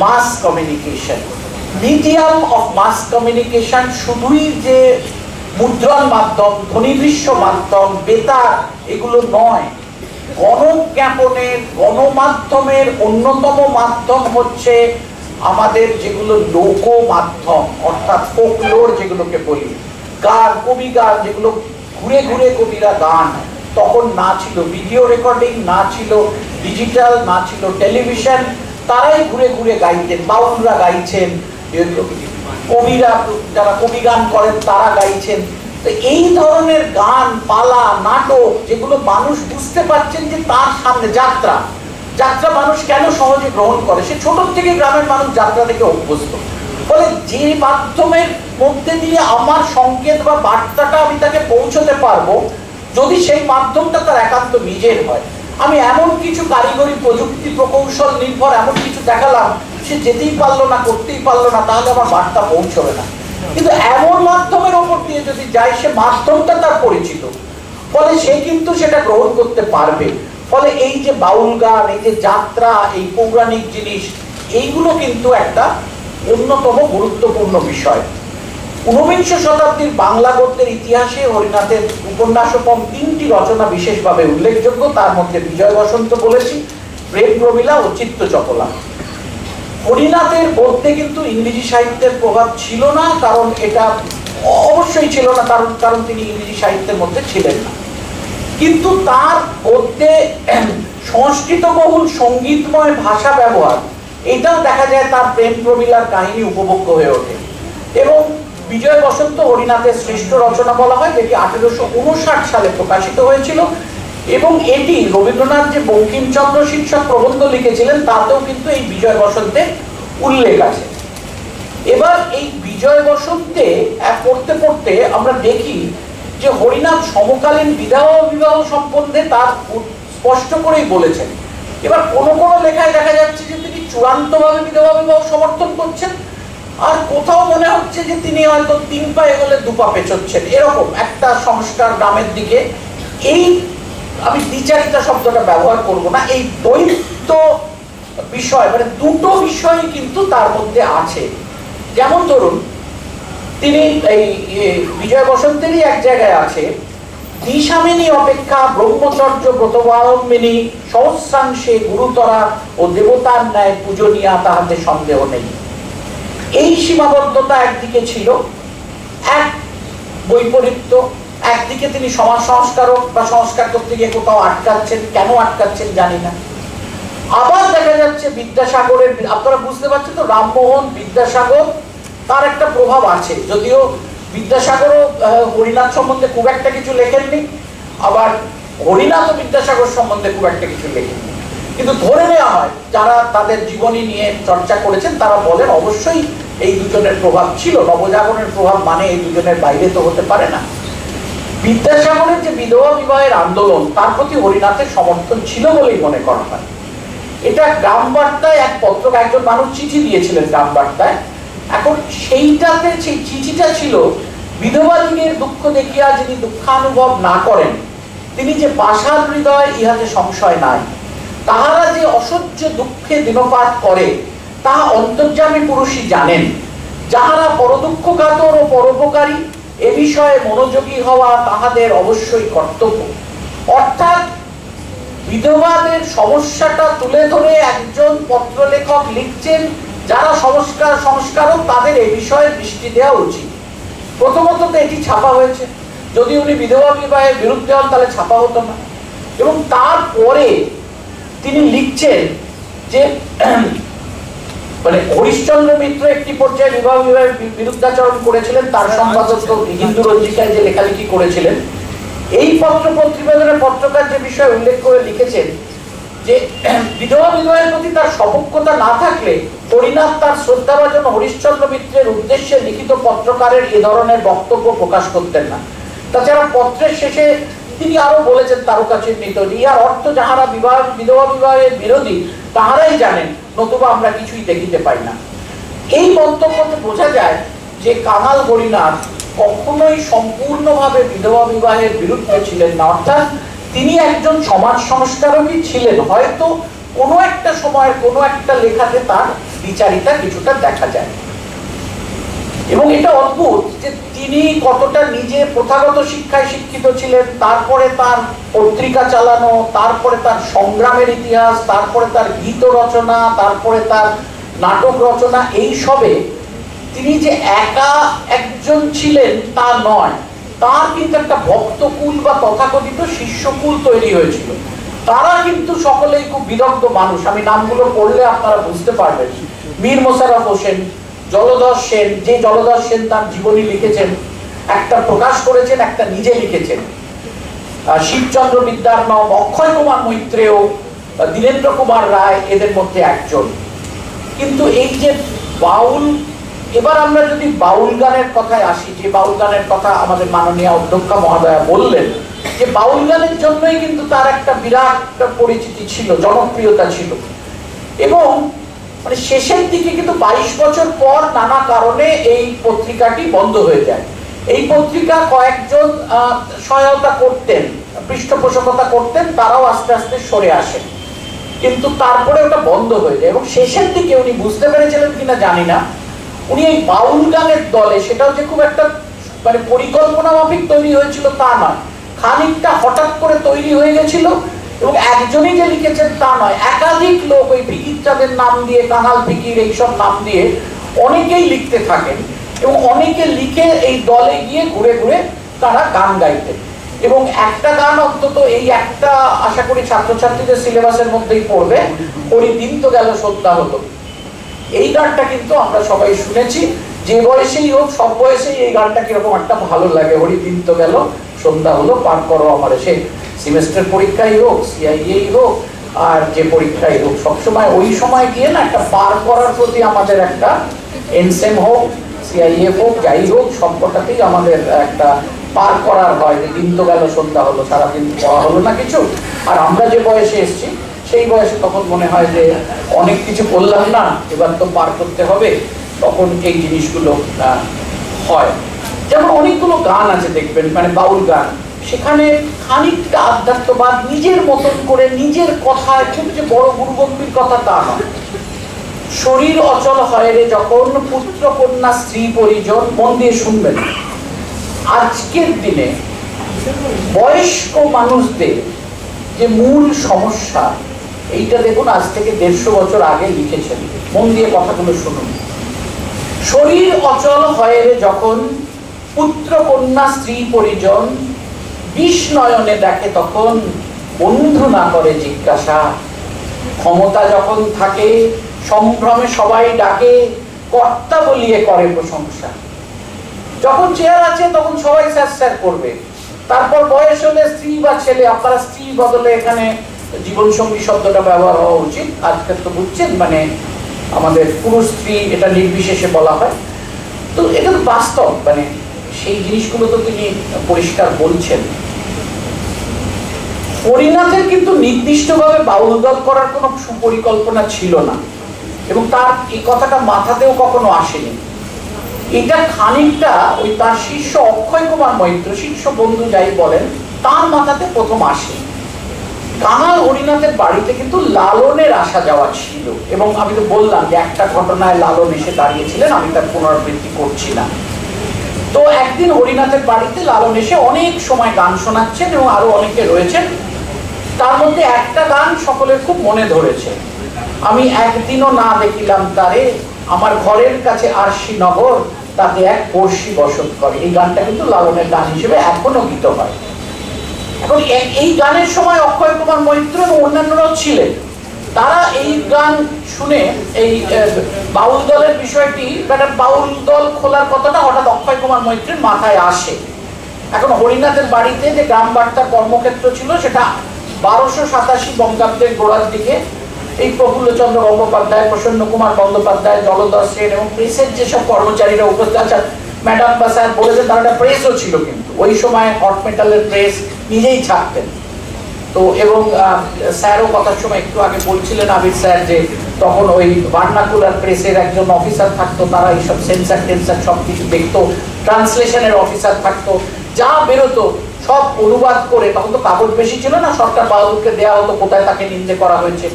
Speaker 2: mass communication, medium of mass communication শুধুই যে মুদ্রণ মাধ্যম, ধ্বনিদৃশ্য মাধ্যম, বেতার, এগুলো নয়। গণজ্ঞাপনের, গণমাধ্যমের অন্যতম মাধ্যম হচ্ছে আমাদের যেগুলো লোক মাধ্যম, অর্থাৎ ফোকলোর যেগুলোকে বলি, গান, কবি গান, যেগুলো ঘুরে ঘুরে কবিরা গান। তখন না ছিল ভিডিও রেকর্ডিং, না ছিল ডিজিটাল, না ছিল টেলিভিশন, তারাই ঘুরে ঘুরে গাইতেন। বাউলরা গাইছেন, কবিরা যারা কবি গান করেন তারা গাইছেন। তো এই ধরনের গান, পালা, নাটক, যেগুলো মানুষ বুঝতে পারছেন যে তার সামনে যাত্রা, যাত্রা মানুষ কেন সহজে গ্রহণ করে, সে ছোট থেকে গ্রামের মানুষ যাত্রা থেকে অভ্যস্ত। ফলে যে মাধ্যমের মধ্যে দিয়ে আমার সংকেত বা বার্তাটা আমি তাকে পৌঁছতে পারবো, যদি সেই মাধ্যমটা তার একান্ত নিজের হয়। আমি এমন কিছু কারিগরি প্রযুক্তি প্রকৌশল নির্ভর এমন কিছু দেখালাম, সে যেতেই পারলো না, করতেই পারলো না, তাহলে আমার বার্তা পৌঁছবে না। কিন্তু এমন মাধ্যমের ওপর দিয়ে যদি যায়, সে মাধ্যমটা তার পরিচিত, ফলে সে কিন্তু সেটা গ্রহণ করতে পারবে। ফলে এই যে বাউল গান, এই যে যাত্রা, এই পৌরাণিক জিনিস, এইগুলো কিন্তু একটা অন্যতম গুরুত্বপূর্ণ বিষয়। 19বিংশ শতাব্দীর বাংলা গদ্যের ইতিহাসে হরিনাথের উপন্যাসোপম 3টি রচনা বিশেষভাবে উল্লেখযোগ্য। তার মধ্যে বিজয় বসন্ত বলেছি, প্রেম প্রমীলা ও চিত্তচপলা। হরিনাথের গদ্যে কিন্তু ইংরেজি সাহিত্যের প্রভাব ছিল না, কারণ এটা অবশ্যই ছিল না, কারণ তিনি ইংরেজি সাহিত্যের মধ্যে ছিলেন না। কিন্তু তার গদ্যে সংস্কৃত বহুল সঙ্গীতময় ভাষা ব্যবহার, এটাও দেখা যায় তার প্রেম প্রমীলার কাহিনী উপভোগ্য হয়ে ওঠে। এবং বিজয় বসন্ত হরিনাথের শ্রেষ্ঠ রচনা বলা হয়, যেটি 1859 সালে প্রকাশিত হয়েছিল। এবং এটি রবীন্দ্রনাথ যে বঙ্কিমচন্দ্র শীর্ষক প্রবন্ধ লিখেছিলেন, তাতেও কিন্তু এই বিজয় বসন্তের উল্লেখ আছে। এবার এই বিজয় বসন্তে পড়তে পড়তে আমরা দেখি যে হরিনাথ সমকালীন বিবাহ বিবাহ সম্বন্ধে তার স্পষ্ট করেই বলেছেন। এবার কোন কোন লেখায় দেখা যাচ্ছে যে তিনি চূড়ান্তভাবে বিধবা বিবাহ সমর্থন করছেন, আর কোথাও মনে হচ্ছে যে তিনি হয়তো 3 পা এগোলে 2 পা পেছোচ্ছেন, এরকম একটা সংস্কার গ্রামের দিকে। এই, আমি দ্বিচারিতা শব্দটা ব্যবহার করব না, এই দ্বৈত বিষয়, মানে দুটো বিষয় কিন্তু তার মধ্যে আছে। যেমন ধরুন, তিনি এই বিজয় বসন্তেরই এক জায়গায় আছে, দ্বিস্বামিনী অপেক্ষা ব্রহ্মচর্য ব্রতবলম্বিনী সহস্রাংশে গুরুতরা ও দেবতার ন্যায় পূজনীয়া তাহাতে সন্দেহ নেই। এই সীমাবদ্ধতা একদিকে ছিল, এক বৈপরীত্য। একদিকে তিনি সমাজ সংস্কারক বা সংস্কার করতে গিয়ে কোথাও আটকাচ্ছেন, কেন আটকাচ্ছেন জানি না। আবার দেখা যাচ্ছে বিদ্যাসাগরের, আপনারা বুঝতে পারছেন তো, রামমোহন, বিদ্যাসাগর, তার একটা প্রভাব আছে। যদিও বিদ্যাসাগরও হরিনাথ সম্বন্ধে খুব একটা কিছু লেখেননি, আবার হরিনাথ ও বিদ্যাসাগর সম্বন্ধে খুব একটা কিছু লেখেননি, কিন্তু ধরে নেওয়া হয় যারা তাদের জীবনী নিয়ে চর্চা করেছেন তারা বলেন অবশ্যই এই দুজনের প্রভাব ছিল। নবজাগরণের প্রভাব মানে এই দুজনের বাইরে তো হতে পারে না। বিদ্যাসাগরের যে বিধবা বিবাহের আন্দোলন, তার প্রতি হরিনাথের সমর্থন ছিল বলেই মনে করা হয়। এটা গ্রামবার্তায় এক পত্রক একজন মানুষ চিঠি দিয়েছিলেন গ্রামবার্তায়। এখন সেইটাতে, সেই চিঠিটা ছিল, বিধবা দিগের দুঃখ দেখিয়া যিনি দুঃখানুভব না করেন, তিনি যে পাষাণ হৃদয় ইহাতে সংশয় নাই। তাহারা যে অসহ্য দুঃখে দিনপাত করে, তাহা অন্তর্যামী পুরুষই জানেন। যাহারা পরদুঃখ কাতর ও পরোপকারী, এ বিষয়ে মনোযোগী হওয়া তাহাদের অবশ্যই কর্তব্য। অর্থাৎ বিধবাদের সমস্যাটা তুলে ধরে একজন পত্রলেখক লিখছেন যারা সংস্কারক তাদের এই বিষয়ে দৃষ্টি দেওয়া উচিত। প্রথমত তো এটি ছাপা হয়েছে, যদি উনি বিধবা বিবাহের বিরুদ্ধে হন তাহলে ছাপা হতো না। এবং তারপরে তিনি লিখছেন যে মানে হরিশ্চন্দ্র মিত্র একটি পর্যায়ে বিবাহ বিবাহের বিরুদ্ধাচরণ করেছিলেন, তার সম্পাদক হিন্দু রঞ্জিকায় যে লেখালেখি করেছিলেন। এই পত্র প্রতিবেদনের পত্রকার যে বিষয়ে উল্লেখ করে লিখেছেন যে বিধবা বিবাহের প্রতি তার সপক্ষতা না থাকলে হরিনাথ তার শ্রদ্ধাভাজন হরিশ্চন্দ্র মিত্রের উদ্দেশ্যে লিখিত পত্রকারের এ ধরনের বক্তব্য প্রকাশ করতেন না। তাছাড়া পত্রের শেষে তিনি আরো বলেছেন তারকাচিহ্নিত, ইহার অর্থ যাহারা বিধবা বিবাহের বিরোধী তাহারাই জানেন, নতুবা আমরা কিছুই দেখিতে পাই না। এই মন্তব্যতে বোঝা যায় যে কাঙাল হরিনাথ কখনোই সম্পূর্ণভাবে বিধবা বিবাহের বিরুদ্ধে ছিলেন না, অর্থাৎ তিনি একজন সমাজ সংস্কারকই ছিলেন। হয়তো কোনো একটা সময়ের কোনো একটা লেখাতে তার বিচারিতা কিছুটা দেখা যায়। এবং এটা অদ্ভুত যে তিনি কতটা নিজে প্রথাগত শিক্ষায় শিক্ষিত ছিলেন, তারপরে তার পত্রিকা চালানো, তারপরে তার সংগ্রামের ইতিহাস, তারপরে তার গীত রচনা, তারপরে তার নাটক রচনা, এই সবে তিনি যে একা একজন ছিলেন তা নয়, তার কিন্তু একটা ভক্তকুল বা তথাকথিত শিষ্যকুল তৈরি হয়েছিল। তারা কিন্তু সকলেই খুব বিদগ্ধ মানুষ, আমি নামগুলো পড়লে আপনারা বুঝতে পারবেন। মীর মোশাররফ হোসেন, জলধর সেন, যে জলধর সেন তার জীবনী লিখেছেন, একটা প্রকাশ করেছেন, একটা নিজে লিখেছেন, শিবচন্দ্র বিদ্যার্ণব, অক্ষয় কুমার মৈত্রেয়, দীনেন্দ্র কুমার রায় এদের মধ্যে একজন। কিন্তু এই যে বাউল, এবার আমরা যদি বাউল গানের কথায় আসি, যে বাউল গানের কথা আমাদের মাননীয় অধ্যক্ষা মহোদয়া বললেন, যে বাউল গানের জন্যই কিন্তু তার একটা বিরাট পরিচিতি ছিল, জনপ্রিয়তা ছিল। এবং মানে শেষের দিকে কিন্তু 22 বছর পর নানা কারণে এই পত্রিকাটি বন্ধ হয়ে যায়। এই পত্রিকা কয়েকজন সহায়তা করতেন, পৃষ্ঠপোষকতা করতেন, তারাও আস্তে আস্তে সরে আসেন, কিন্তু তারপরে ওটা বন্ধ হয়ে যায়। এবং শেষের দিকে উনি বুঝতে পেরেছিলেন কিনা জানি না, উনি এই বাউল গানের দলে, সেটাও যে খুব একটা মানে পরিকল্পনা মাফিক তৈরি হয়েছিল তা নয়, খানিকটা হঠাৎ করে তৈরি হয়ে গেছিল। এবং একজনই যে লিখেছেন তা নয়, একাধিক লোক ওই ফিকির চাঁদের নাম দিয়ে, কাঙাল ফিকির এইসব নাম দিয়ে অনেকেই লিখতে থাকেন। এবং অনেকে লিখে এই দলে গিয়ে ঘুরে ঘুরে তারা গান গাইতেন। এবং একটা গান অন্তত, এই একটা আশা করি ছাত্রছাত্রীদের সিলেবাসের মধ্যেই পড়বে, ওই দিন তো গেল সন্ধ্যা হলো। এই গানটা কিন্তু আমরা সবাই শুনেছি, যে বয়সেই হোক সব বয়সেই এই গানটা কিরকম একটা ভালো লাগে। হরি দিন তো গেল সন্ধ্যা হলো, পার করো আমার, সে সেমেস্টার পরীক্ষাই হোক, সিআইএই হোক, আর যে পরীক্ষাই হোক, সবসময় ওই সময় গিয়ে না একটা পার করার প্রতি আমাদের একটা এনসেম হোক, সিআইএফ হোক, যাই হোক, সবকটাতেই আমাদের একটা পার করার হয়। দিন তো গেল সন্ধ্যা হলো, সারাদিন পড়া হলো না কিছু। আর আমরা যে বয়সে এসেছি সেই বয়সে তখন মনে হয় যে অনেক কিছু করলাম না, এবার তো পার করতে হবে, তখন এই জিনিসগুলো হয়। যেমন অনেকগুলো গান আছে দেখবেন, মানে বাউল গান, সেখানে খানিকটা আধ্যাত্মবাদ নিজের মতন করে, নিজের কথায়, খুব যে বড় গুরুগম্ভীর কথা তা নয়। শরীর অচল হয় রে যখন, পুত্র কন্যা স্ত্রী পরিজন, মন দিয়ে শুনবেন। আজকের দিনে বয়স্ক মানুষদের যে মূল সমস্যা, এইটা দেখুন আজ থেকে 150 বছর আগে লিখেছেন, মন দিয়ে কথাগুলো শুনুন। শরীর অচল হয় রে যখন, পুত্র কন্যা স্ত্রী পরিজন, বিষ নয়নে দেখে তখন, বন্ধু না করে জিজ্ঞাসা। ক্ষমতা যখন থাকে সম্ভ্রমে সবাই ডাকে, কর্তা বলিয়ে করে প্রশংসা। যখন চেয়ার আছে তখন সবাই স্যার স্যার করবে, তারপর বয়স হলে স্ত্রী বা ছেলে, আপনারা স্ত্রী বদলে এখানে জীবনসঙ্গী শব্দটা ব্যবহার হওয়া উচিত, আজকাল তো বুঝছেন, মানে আমাদের পুরুষ স্ত্রী এটা নির্বিশেষে বলা হয়। তো এটা তো বাস্তব, মানে সেই জিনিসগুলো তো তিনি পরিষ্কার বলছেন। হরিনাথের কিন্তু নির্দিষ্টভাবে বাউল দল করার কোনো সুপরিকল্পনা ছিল না, এবং তার এই কথাটা মাথাতেও কখনো আসেনি। এটা খানিকটা ওই তার শিষ্য অক্ষয় কুমার মৈত্র, শিষ্য বন্ধু যাই বলেন, তার মাথাতে প্রথম আসে। কাঙাল হরিনাথের বাড়িতে কিন্তু লালনের আসা যাওয়া ছিল, এবং আমি তো বললাম যে একটা ঘটনায় লালন এসে দাঁড়িয়েছিলেন, আমি তার পুনরাবৃত্তি করছি না। তো একদিন হরিনাথের বাড়িতে লালন এসে অনেক সময় গান শোনাচ্ছেন, এবং আরো অনেকে রয়েছেন। তার মধ্যে একটা গান সকলের খুব মনে ধরেছে, আমি একদিনও না দেখিলাম তারে, আমার ঘরের কাছে আরশি নগর, তাতে এক পড়শি বসত করে। এই গানটা কিন্তু লালনের গান হিসেবে এখনো গীত হয়। এখন এই গানের সময় অক্ষয় কুমার মৈত্র এবং অন্যান্যরাও ছিলেন। তারা এই গান শুনে এই বাউল দলের বিষয়টি, একটা বাউল দল খোলার কথাটা হঠাৎ অক্ষয় কুমার মৈত্রের মাথায় আসে। এখন হরিনাথের বাড়িতে যে গ্রাম বার্তার কর্মক্ষেত্র ছিল, সেটা 1287 বঙ্গাব্দের গোড়ার দিকে এই প্রফুল্লচন্দ্র গঙ্গোপাধ্যায়, প্রসন্ন কুমার বন্দ্যোপাধ্যায়, জলধর সেন এবং প্রেসের যেসব কর্মচারীরা উপস্থিত আছেন, ম্যাডাম বা স্যার বলেছেন, তার একটা প্রেসও ছিল। কিন্তু ওই সময় হট মেটালের প্রেস নিজেই ছাড়তেন। তো এবং স্যারও কথার সময় একটু আগে বলছিলেন আবির স্যার, যে তখন ওই ভার্নাকুলার প্রেসের একজন অফিসার থাকতো, তারা এইসব সেন্সার টেন্সার সব কিছু দেখতো, ট্রান্সলেশনের অফিসার থাকতো, যা বেরোতো সব অনুবাদ করে, তখন তো কাগজ বেশি ছিল না, সরকার বাহাদুরকে দেওয়া হতো কোথায় তাকে নিন্দে করা হয়েছে,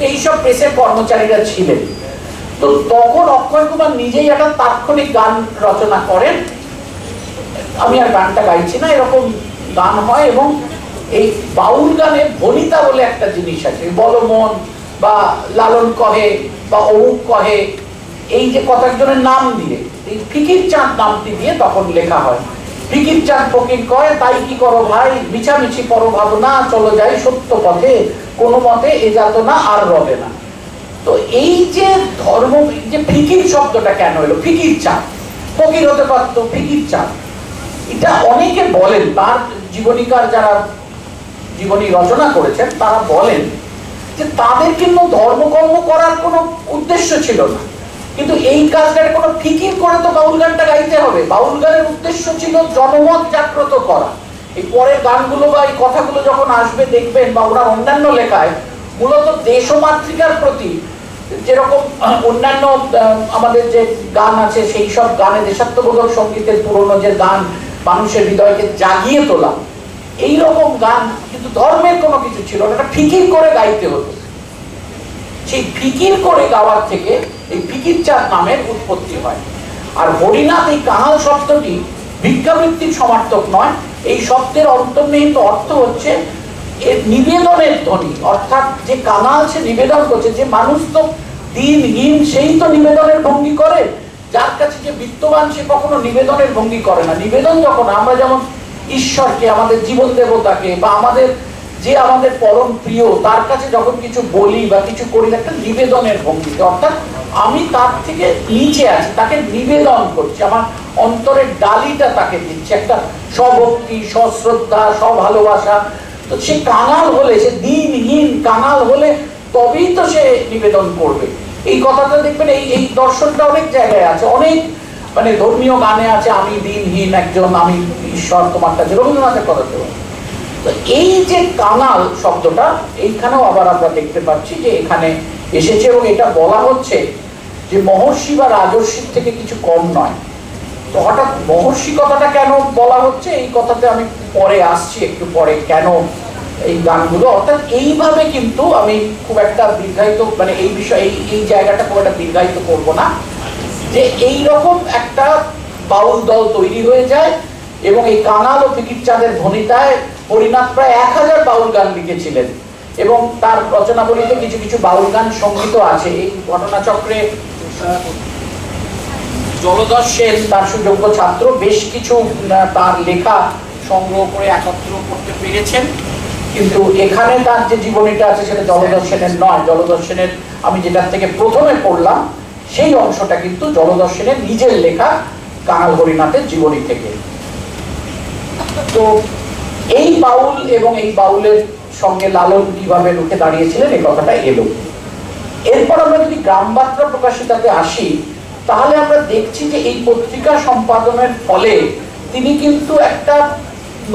Speaker 2: এইসব প্রেসের কর্মচারীরা ছিলেন। তো তখন অক্ষয় কুমার নিজেই একটা তাৎক্ষণিক গান রচনা করেন। আমি আর গানটা গাইছি না, এরকম গান হয়। এবং এই বাউল গানে ভনিতা বলে একটা জিনিস আছে, বলমন বা লালন কহে বা অমুক কহে, এই যে কতজনের নাম দিয়ে, এই ফিকির চাঁদ নামটি দিয়ে তখন লেখা হয়। ফিকির চাঁদ ফকির কয়, তাই কি করো ভাই, মিছামিছি পর ভাবনা, চলো যাই সত্য পথে, কোনো মতে এ যাতনা আর রবে না। তো এই যে ধর্ম, যে ফিকির শব্দটা কেন এলো, ফিকির চাঁদ, ফকির হতে পারতো, ফিকির চাঁদ, এটা অনেকে বলেন। তার জীবনীকার যারা জীবনী রচনা করেছেন তারা বলেন যে তাদের কিন্তু ধর্মকর্ম করার কোনো উদ্দেশ্য ছিল না, কিন্তু এই কাজটার কোনো ফিকির করে তো বাউল গানটা গাইতে হবে। বাউল গানের উদ্দেশ্য ছিল জনমত জাগ্রত করা। এই পরের গানগুলো বা এই কথাগুলো যখন আসবে দেখবেন, বা ওনার অন্যান্য লেখায় মূলত দেশমাতৃকার প্রতি, যেরকম অন্যান্য আমাদের যে গান আছে সেই সব গানে দেশাত্মবোধক সঙ্গীতের পুরনো যে গান মানুষের হৃদয়কে জাগিয়ে তোলা, এইরকম গান কিন্তু ধর্মের কোনো কিছু ছিল না, ফিকির করে গাইতে হতো। সেই ফিকির করে গাওয়ার থেকে এই ফিকির চাঁদ নামের উৎপত্তি হয়। আর হরিনাথ, এই কাহাল শব্দটি ভিক্ষাবৃত্তির সমার্থক নয়, এই শব্দের অন্তর্নিহিত অর্থ হচ্ছে এর নিবেদনের ধ্বনি, অর্থাৎ যে কাঙাল সে নিবেদন করছে, যে মানুষ তো দিনহীন সেই তো নিবেদনের ভঙ্গি করে, যার কাছে যে বিত্তবান সে কখনো নিবেদনের ভঙ্গি করে না। নিবেদন যখন আমরা যেমন ঈশ্বরকে, আমাদের জীবন দেবতাকে বা আমাদের যে আমাদের পরম প্রিয়, তার কাছে যখন কিছু বলি বা কিছু করি, একটা নিবেদনের ভঙ্গিতে, অর্থাৎ আমি তার থেকে নিচে আছি, তাকে নিবেদন করছি, আমার অন্তরের ডালিটা তাকে দিচ্ছি, একটা স্বভক্তি, সশ্রদ্ধা, সভালোবাসা। তো সে কাঙাল হলে, সে দিনহীন কাঙাল হলে তবেই তো সে নিবেদন করবে। এই কথাটা দেখবেন, এই দর্শনটা অনেক জায়গায় আছে, অনেক মানে ধর্মীয় গানে আছে, আমি দিনহীন একজন, আমি ঈশ্বর তোমার কাছে, রবীন্দ্রনাথের কথা তো। এই যে কাঙাল শব্দটা এইখানেও আবার আমরা দেখতে পাচ্ছি যে এখানে এসেছে, এবং এটা বলা হচ্ছে যে মহর্ষি বা রাজর্ষির থেকে কিছু কম নয়। তো হঠাৎ মহর্ষি কথাটা কেন বলা হচ্ছে, এই কথাতে আমি পরে আসছি, একটু পরে, কেন এই গানগুলো, অর্থাৎ এইভাবে কিন্তু আমি খুব একটা দীর্ঘায়িত, মানে এই বিষয়ে এই জায়গাটা খুব একটা দীর্ঘায়িত করব না, যে এই রকম একটা বাউল দল তৈরি হয়ে যায়। এবং এই কাঙাল ও ফিকির চাঁদের ধ্বনিতায় হরিনাথ প্রায় 1000 বাউল গান লিখেছিলেন, এবং তার রচনাবলিতে কিছু কিছু বাউল গান সংগীত আছে। এই ঘটনাচক্রে জলধর সেন, তার সুযোগ্য ছাত্র, বেশ কিছু তার লেখা সংগ্রহ করে একত্র করতে পেরেছেন। কিন্তু এখানে তার যে জীবনীটা আছে সেটা জলধর সেনের নয়। জলধর সেনের আমি যেটার থেকে প্রথমে পড়লাম সেই অংশটা কিন্তু জলধর সেনের নিজের লেখা কাঙাল হরিনাথের জীবনী থেকে। তো এই বাউল এবং এই বাউলের সঙ্গে লালন কিভাবে রুখে দাঁড়িয়েছিলেন, এই কথাটা এলো। এরপর আমরা যদি গ্রামবার্তা প্রকাশিতাতে আসি, তাহলে আমরা দেখছি যে এই পত্রিকা সম্পাদনের ফলে তিনি কিন্তু একটা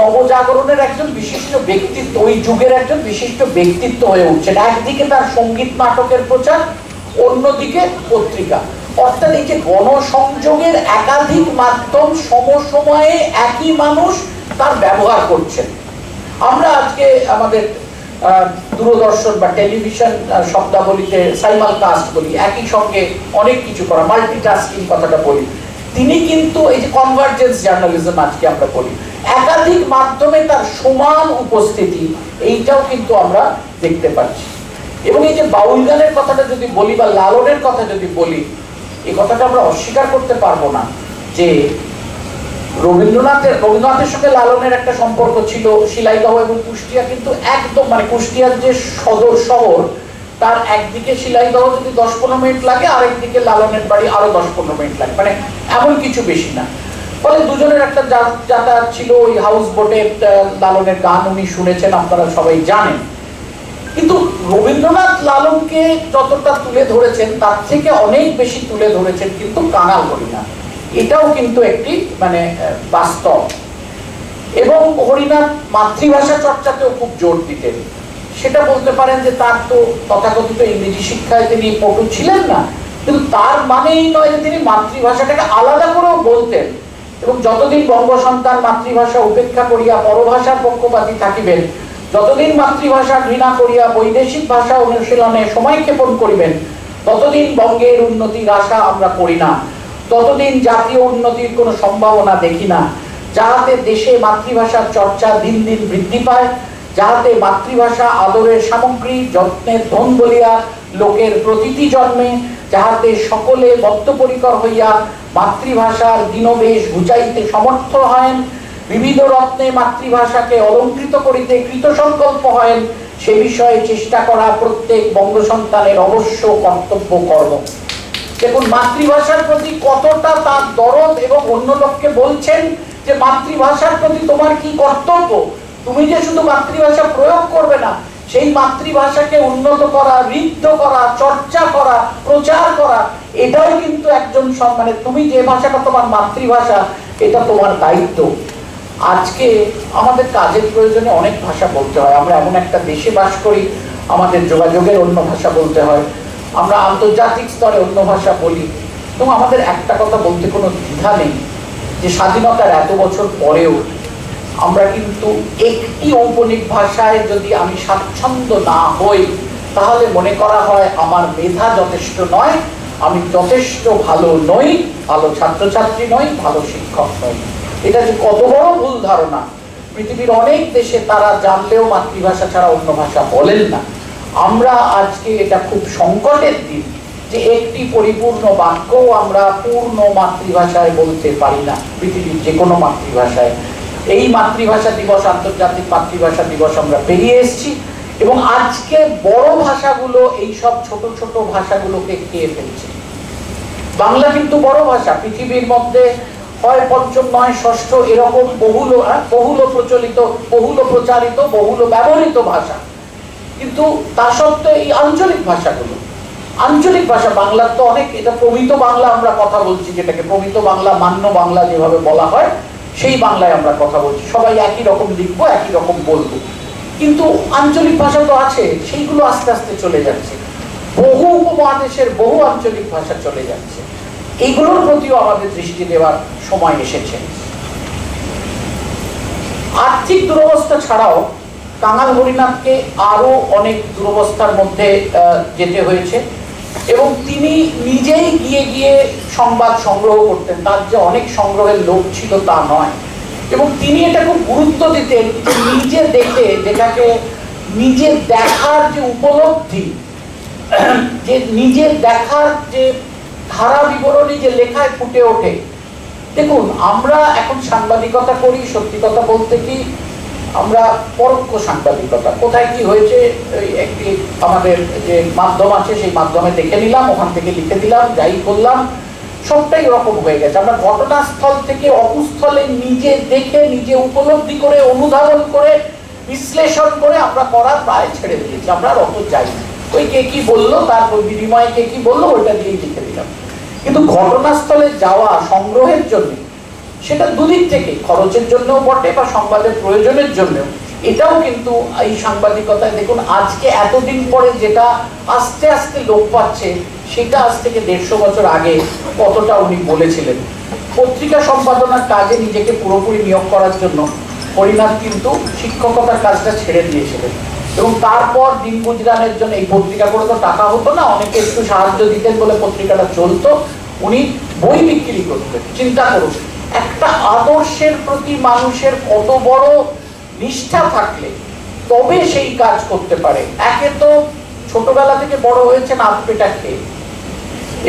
Speaker 2: নবজাগরণের একজন বিশিষ্ট ব্যক্তিত্ব, ওই যুগের একজন বিশিষ্ট ব্যক্তিত্ব হয়ে উঠছেন। একদিকে তার সঙ্গীত নাটকের প্রচার, অন্যদিকে পত্রিকা, অর্থাৎ এই যে গণসংযোগের একাধিক মাধ্যম সমসময়ে একই মানুষ তার ব্যবহার করছেন। আমরা আজকে আমাদের দূরদর্শন বা টেলিভিশন শব্দাবলীতে সাইমালকাস্ট বলি, একই সঙ্গে অনেক কিছু করা, মাল্টিটাস্কিং কথাটা বলি। তিনি কিন্তু এই যে কনভার্জেন্স জার্নালিজম আজকে আমরা বলি, একাধিক মাধ্যমে তার সমান উপস্থিতি, এইটাও কিন্তু আমরা দেখতে পাচ্ছি। এবং এই যে বাউল গানের কথাটা যদি বলি বা লালনের কথা যদি বলি, এই কথাটা আমরা অস্বীকার করতে পারবো না যে রবীন্দ্রনাথের সঙ্গে লালনের একটা সম্পর্ক ছিল। শিলাইদহ এবং কুষ্টিয়া কিন্তু একদম মানে কুষ্টিয়ার যে সদর শহর তার একদিকে শিলাইদহ যদি 10-15 মিনিট লাগে, আরেকদিকে লালনের বাড়ি আরো 10-15 মিনিট লাগে, মানে এমন কিছু বেশি না। ফলে দুজনের একটা যাতায়াত ছিল। ওই হাউস বোটে লালনের গান উনি শুনেছেন, আপনারা সবাই জানেন। কিন্তু রবীন্দ্রনাথ লালনকে যতটা তুলে ধরেছেন তার থেকে অনেক বেশি তুলে ধরেছেন কিন্তু কাঙাল হরিনাথ। এটাও কিন্তু একটি মানে বাস্তব। এবং হরিনাথ মাতৃভাষা চর্চাতেও খুব জোর দিতেন। সেটা বলতে পারেন যে তার তো তথাকথিত ইংরেজি শিক্ষায় তিনি পটু ছিলেন না, কিন্তু তার মানেই নয় যে তিনি মাতৃভাষাটাকে আলাদা করেও বলতেন। এবং যতদিন বঙ্গ সন্তান মাতৃভাষা উপেক্ষা করিয়া পরভাষার পক্ষপাতী থাকিবেন, যতদিন মাতৃভাষা ঘৃণা করিয়া বৈদেশিক ভাষা অনুশীলনে সময় ক্ষেপণ করিবেন, ততদিন বঙ্গের উন্নতির আশা আমরা করি না, ততদিন জাতীয় উন্নতির কোনো সম্ভাবনা দেখি না। যাহাতে দেশে মাতৃভাষার চর্চা দিন দিন বৃদ্ধি পায়, যাহাতে মাতৃভাষা আদরের সামগ্রী যত্নের ধন বলিয়া লোকের প্রতীতি জন্মে, যাহাতে সকলে বদ্ধপরিকর হইয়া মাতৃভাষার দিনবেশ ঘুচাইতে সমর্থ হয়, বিবিধ রত্নে মাতৃভাষাকে অলঙ্কৃত করিতে কৃতসংকল্প হয়, সে বিষয়ে চেষ্টা করা প্রত্যেক বঙ্গ সন্তানের অবশ্য কর্তব্য কর্ম। দেখুন মাতৃভাষার প্রতি কতটা তার দরদ, এবং অন্য লোককে বলছেন যে মাতৃভাষার প্রতি তোমার কি কর্তব্য, তুমি যে শুধু মাতৃভাষা প্রয়োগ করবে না, সেই মাতৃভাষাকে উন্নত করা, ঋদ্ধ করা, চর্চা করা, প্রচার করা, এটাও কিন্তু একজন মানে তুমি যে ভাষাটা তোমার মাতৃভাষা, এটা তোমার দায়িত্ব। আজকে আমাদের কাজের প্রয়োজনে অনেক ভাষা বলতে হয়। আমরা এমন একটা দেশে বাস করি, আমাদের যোগাযোগের অন্য ভাষা বলতে হয়, আমরা আন্তর্জাতিক স্তরে অন্য ভাষা বলি। এবং আমাদের একটা কথা বলতে কোনো দ্বিধা নেই যে স্বাধীনতার এত বছর পরেও আমরা কিন্তু একটি ঔপনিক ভাষায় যদি আমি স্বাচ্ছন্দ্য না হই, তাহলে মনে করা হয় আমার মেধা যথেষ্ট নয়, আমি যথেষ্ট ভালো নই, ভালো ছাত্রছাত্রী নই, ভালো শিক্ষক নই। এটা যে কত বড় ভুল ধারণা। পৃথিবীর অনেক দেশে তারা জানলেও মাতৃভাষা ছাড়া অন্য ভাষা বলেন না। আমরা আজকে এটা খুব সংকটের দিন যে একটি পরিপূর্ণ বাক্যও আমরা পূর্ণ মাতৃভাষায় বলতে পারি না, পৃথিবীর যে কোনো মাতৃভাষায়। এই মাতৃভাষা দিবস, আন্তর্জাতিক মাতৃভাষা দিবস আমরা পেরিয়ে এসেছি, এবং আজকে বড় ভাষাগুলো এই সব ছোট ছোট ভাষাগুলোকে খেয়ে ফেলছে। বাংলা কিন্তু বড় ভাষা, পৃথিবীর মধ্যে হয় পঞ্চম নয় ষষ্ঠ এরকম বহুল প্রচলিত, বহুল প্রচারিত, বহুল ব্যবহৃত ভাষা। কিন্তু তা সত্ত্বেও এই আঞ্চলিক ভাষাগুলো, আঞ্চলিক ভাষা বাংলার তো অনেক, এটা প্রমিত বাংলা আমরা কথা বলছি, যেটাকে প্রমিত বাংলা, মান্য বাংলা যেভাবে বলা হয়, সেই বাংলায় আমরা কথা বলছি। সবাই একই রকম লিখবো, একই রকম বলবো, কিন্তু আঞ্চলিক ভাষা তো আছে, সেইগুলো আস্তে আস্তে চলে যাচ্ছে। বহু উপমহাদেশের বহু আঞ্চলিক ভাষা চলে যাচ্ছে। এইগুলোর প্রতিও আমাদের দৃষ্টি দেওয়ার সময় এসেছে। আর্থিক দুরবস্থা ছাড়াও কাঙাল হরিনাথকে আরো অনেক দুরবস্থার মধ্যে যেতে হয়েছে, এবং তিনি নিজেই গিয়ে গিয়ে সংবাদ সংগ্রহ করতেন। তার যে অনেক সংগ্রহের লোক ছিল তা নয়, এবং তিনি এটা খুব গুরুত্ব দিতেন যে নিজে দেখে, যেটাকে নিজে দেখার যে উপলব্ধি, যে নিজে দেখার যে ধারা বিবরণী যে লেখায় ফুটে ওঠে। দেখুন আমরা এখন সাংবাদিকতা করি, সত্যি কথা বলতে কি আমরা পরোক্ষ সাংবাদিকতা, কোথায় কি হয়েছে একটি আমাদের যে মাধ্যম আছে সেই মাধ্যমে দেখে নিলাম, ওখান থেকে লিখে দিলাম, যাই করলাম, সবটাই ওরকম হয়ে গেছে। আমরা ঘটনাস্থল থেকে অকুস্থলে নিজে দেখে, নিজে উপলব্ধি করে, অনুধাবন করে, বিশ্লেষণ করে আমরা করার প্রায় ছেড়ে দিয়েছি। আমরা আর অত যাই না, ওই কে কি বললো, তারপর বিনিময়ে কে কি বললো, ওইটা দিয়েই লিখে দিলাম। কিন্তু ঘটনাস্থলে যাওয়া সংগ্রহের জন্য, সেটা দুদিক থেকে, খরচের জন্যও বটে বা সংবাদের প্রয়োজনের জন্যও, এটাও কিন্তু এই সাংবাদিকতায় দেখুন আজকে এতদিন পরে যেটা আস্তে আস্তে লোপ পাচ্ছে, সেটা আজ থেকে 150 বছর আগে কতটা উনি বলেছিলেন। পত্রিকা সম্পাদনার কাজে নিজেকে পুরোপুরি নিয়োগ করার জন্য হরিনাথ কিন্তু শিক্ষকতার কাজটা ছেড়ে দিয়েছিলেন, এবং তারপর দিন গুজরানের জন্য এই পত্রিকা করে তো টাকা হতো না, অনেকে একটু সাহায্য দিতেন বলে পত্রিকাটা চলতো, উনি বই বিক্রি করতেন। চিন্তা করুন, একটা আদর্শের প্রতি মানুষের কত বড় নিষ্ঠা থাকলে তবে সেই কাজ করতে পারে। একে তো ছোটবেলা থেকে বড় হয়েছেন আধপেটা খেয়ে,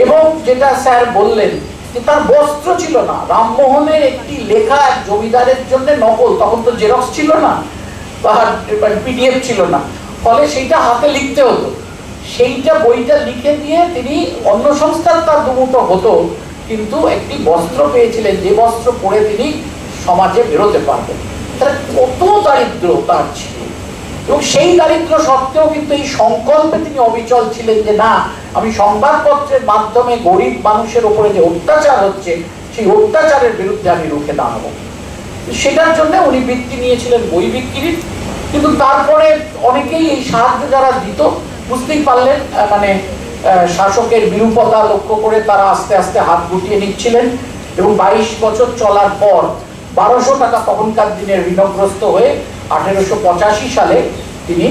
Speaker 2: এবং যেটা স্যার বললেন যে তার বস্ত্র ছিল না। রামমোহনের একটি লেখা এক জমিদারের জন্য নকল, তখন তো জেরক্স ছিল না বা পিডিএফ ছিল না, ফলে সেইটা হাতে লিখতে হতো। সেইটা বইটা লিখে দিয়ে তিনি অন্য সংস্থার তার দুমুটো হতো, কিন্তু একটি বস্ত্র পেয়েছিলেন যে বস্ত্র পরে তিনি সমাজে বেরোতে পারবেন। তার কত দারিদ্র তার ছিল, এবং সেই দারিদ্র সত্ত্বেও কিন্তু এই সংকল্পে তিনি অবিচল ছিলেন যে না, আমি সংবাদপত্রের মাধ্যমে গরিব মানুষের উপরে যে অত্যাচার হচ্ছে সেই অত্যাচারের বিরুদ্ধে আমি রুখে দাঁড়াবো। সেটার জন্য উনি বৃত্তি নিয়েছিলেন বই বিক্রির। কিন্তু তারপরে অনেকেই এই সাহায্য যারা দিত বুঝতেই পারলেন, মানে শাসকের বিরূপতা লক্ষ্য করে তারা আস্তে আস্তে হাত গুটিয়ে নিচ্ছিলেন, এবং 22 বছর চলার পর 1200 টাকা তখনকার দিনের ঋণগ্রস্ত হয়ে 1885 সালে তিনি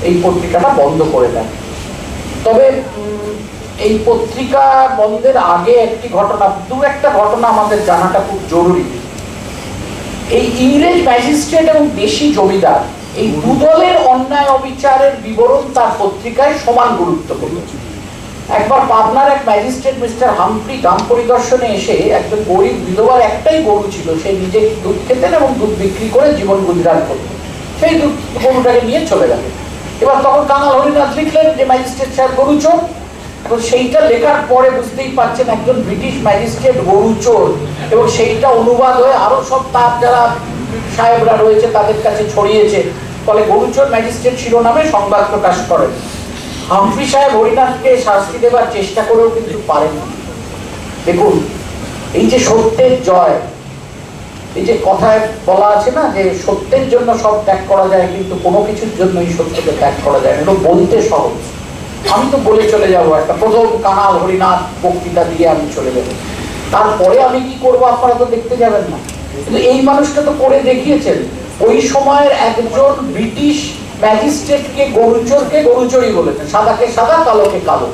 Speaker 2: এই পত্রিকাটা বন্ধ করে দেন। তবে এই পত্রিকা বন্ধের আগে একটি ঘটনা, একটা ঘটনা আমাদের জানাটা খুব জরুরি। এই ইংরেজ ম্যাজিস্ট্রেট এবং দেশি জমিদার এই দুদলের অন্যায় অবিচারের বিবরণ তার পত্রিকায় সমান গুরুত্বপূর্ণ। একবার পাবনার এক ম্যাজিস্ট্রেট মিস্টার হামফ্রি গ্রাম পরিদর্শনে এসে একজন গরিব বিধবার একটাই গরু ছিল, সে নিজে দুধ খেতেন এবং দুধ বিক্রি করে জীবন গুজরাট করতেন। সেই দুধ গরুটাকে নিয়ে চলে গেলেন। এবার তখন কাঙাল হরিনাথ লিখলেন যে ম্যাজিস্ট্রেট সাহেব গরু চোর। এখন সেইটা লেখার পরে বুঝতেই পারছেন একজন ব্রিটিশ ম্যাজিস্ট্রেট গরু চোর, এবং সেইটা অনুবাদ হয়ে আরো সব তার যারা সাহেবরা রয়েছে তাদের কাছে ছড়িয়েছে, ফলে গরু চোর ম্যাজিস্ট্রেট শিরোনামে সংবাদ প্রকাশ করেন। হামফ্রি সাহেব হরিনাথকে শাস্তি দেবার চেষ্টা করেও কিন্তু পারেন। দেখুন, এই যে সত্যের জয়, এই যে কথায় বলা আছে না যে সত্যের জন্য সব ত্যাগ করা যায়, কিন্তু কোনো কিছুর জন্য এই সত্যকে ত্যাগ করা যায় না। এটা বলতে সহজ, আমি তো বলে চলে যাবো, একটা প্রথম কাঙাল হরিনাথ বক্তৃতা দিয়ে আমি চলে যাবো, তারপরে আমি কি করব আপনারা তো দেখতে যাবেন না। কিন্তু এই মানুষটা তো করে দেখিয়েছেন। ওই সময়ের একজন ব্রিটিশ ম্যাজিস্ট্রেটকে গরুচোরকে গরুচোরই বলেছেন, সাদাকে সাদা কালোকে কালো,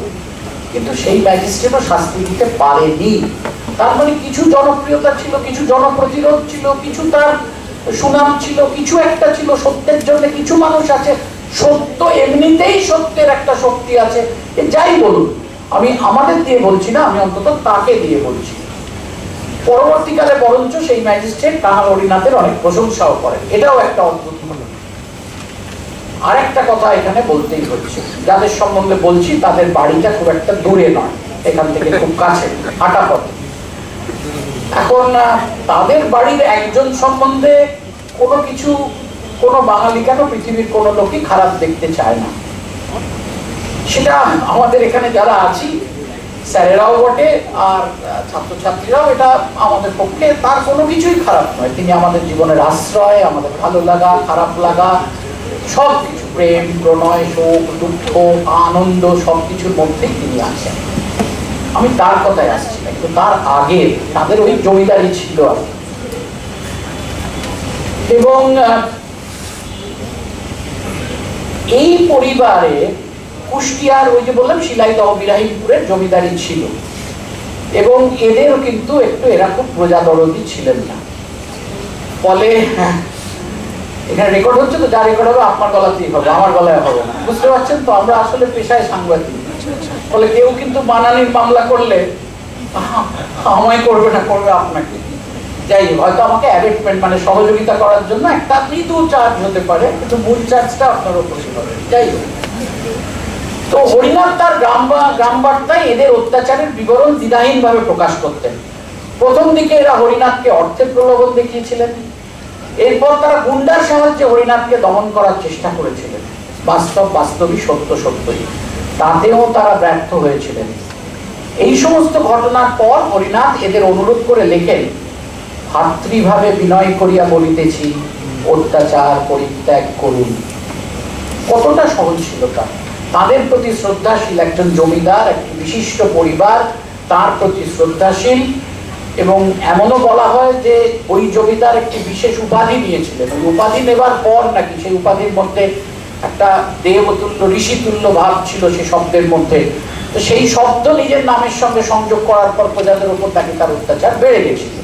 Speaker 2: কিন্তু সেই ম্যাজিস্ট্রেটও শাস্তি দিতে পারেনি। তার মানে কিছু জনপ্রিয়তা ছিল, কিছু জনপ্রতিরোধ ছিল, কিছু তার সুনাম ছিল, কিছু একটা ছিল। সত্যের জন্য কিছু মানুষ আছে, সত্য এমনিতেই সত্যের একটা শক্তি আছে। যাই বলুন, আমি আমাদের দিয়ে বলছি না, আমি অন্তত তাকে দিয়ে বলছি। পরবর্তীকালে বরঞ্চ সেই ম্যাজিস্ট্রেট কাঙাল হরিনাথের অনেক প্রশংসাও করেন, এটাও একটা অদ্ভুত। আরেকটা কথা এখানে বলতেই হচ্ছে, যাদের সম্বন্ধে বলছি তাদের বাড়িটা খুব একটা দূরে নয়, এখান থেকে খুব কাছে, হাঁটা পথে। এখন তাদের বাড়ির একজন সম্বন্ধে কোনো কিছু, কোনো বাঙালি কেন পৃথিবীর কোনো লোকই খারাপ দেখতে চায় না। সেটা আমাদের এখানে যারা আছি স্যারেরাও বটে, আর ছাত্রছাত্রীরাও, এটা আমাদের পক্ষে তার কোনো কিছুই খারাপ নয়। তিনি আমাদের জীবনের আশ্রয়, আমাদের ভালো লাগা, খারাপ লাগা, সব কিছু, প্রেম, প্রণয়, শোক, দুঃখ, আনন্দ, সবকিছুর মধ্যেই তিনি আছেন। আমি তার কথায় আসছি না, কিন্তু তার আগে তাদের ওই জমিদারি ছিল। এবং এই পরিবারে কুষ্টিয়ার ওই যে বললাম শিলাইদহ বিরাহিমপুরের জমিদারি ছিল, এবং এদেরও কিন্তু একটু এরা খুব প্রজাদরদি ছিলেন না। ফলে এখানে রেকর্ড হচ্ছে তো, যা রেকর্ড হবে আপনার গলাতেই হবে, আমার গলায় হবে না, বুঝতে পারছেন তো। আমরা আসলে পেশায় সাংবাদিক, ফলে কেউ কিন্তু বানানির মামলা করলে আমায় করবে না, করবে আপনাকে। যাই হোক, হয়তো আমাকে অ্যাবেটমেন্ট মানে সহযোগিতা করার জন্য একটা মৃদু চার্জ হতে পারে, কিন্তু মূল চার্জটা আপনার উপরে হবে। যাই হোক, তো হরিনাথ তার গ্রাম বার্তায় এদের অত্যাচারের বিবরণ দ্বিধাহীন ভাবে প্রকাশ করতেন। প্রথম দিকে এরা হরিনাথকে অর্থের প্রলোভন দেখিয়েছিলেন, এরপর তারা গুন্ডার সাহায্যে হরিনাথকে দমন করার চেষ্টা করেছিলেন। বাস্তবই সত্যই, তাতেও তারা ব্যর্থ হয়েছিলেন। এই সমস্ত ঘটনার পর হরিনাথ এদের অনুরোধ করে লেখেন, ভাতৃভাবে বিনয় করিয়া বলিতেছি, অত্যাচার পরিত্যাগ করুন। কতটা সহজ ছিল তাদের প্রতি শ্রদ্ধাশীল একজন জমিদার, একটি বিশিষ্ট পরিবার তার প্রতি শ্রদ্ধাশীল। এবং এমনও বলা হয় যে ওই জমিদার একটি বিশেষ উপাধি নিয়েছিলেন। ওই উপাধি নেবার পর নাকি সেই উপাধির মধ্যে একটা দেবতুল্য, ঋষিতুল্য ভাব ছিল সে শব্দের মধ্যে। তো সেই শব্দ নিজের নামের সঙ্গে সংযোগ করার পর প্রজাদের উপর তাকে তার অত্যাচার বেড়ে গেছিল।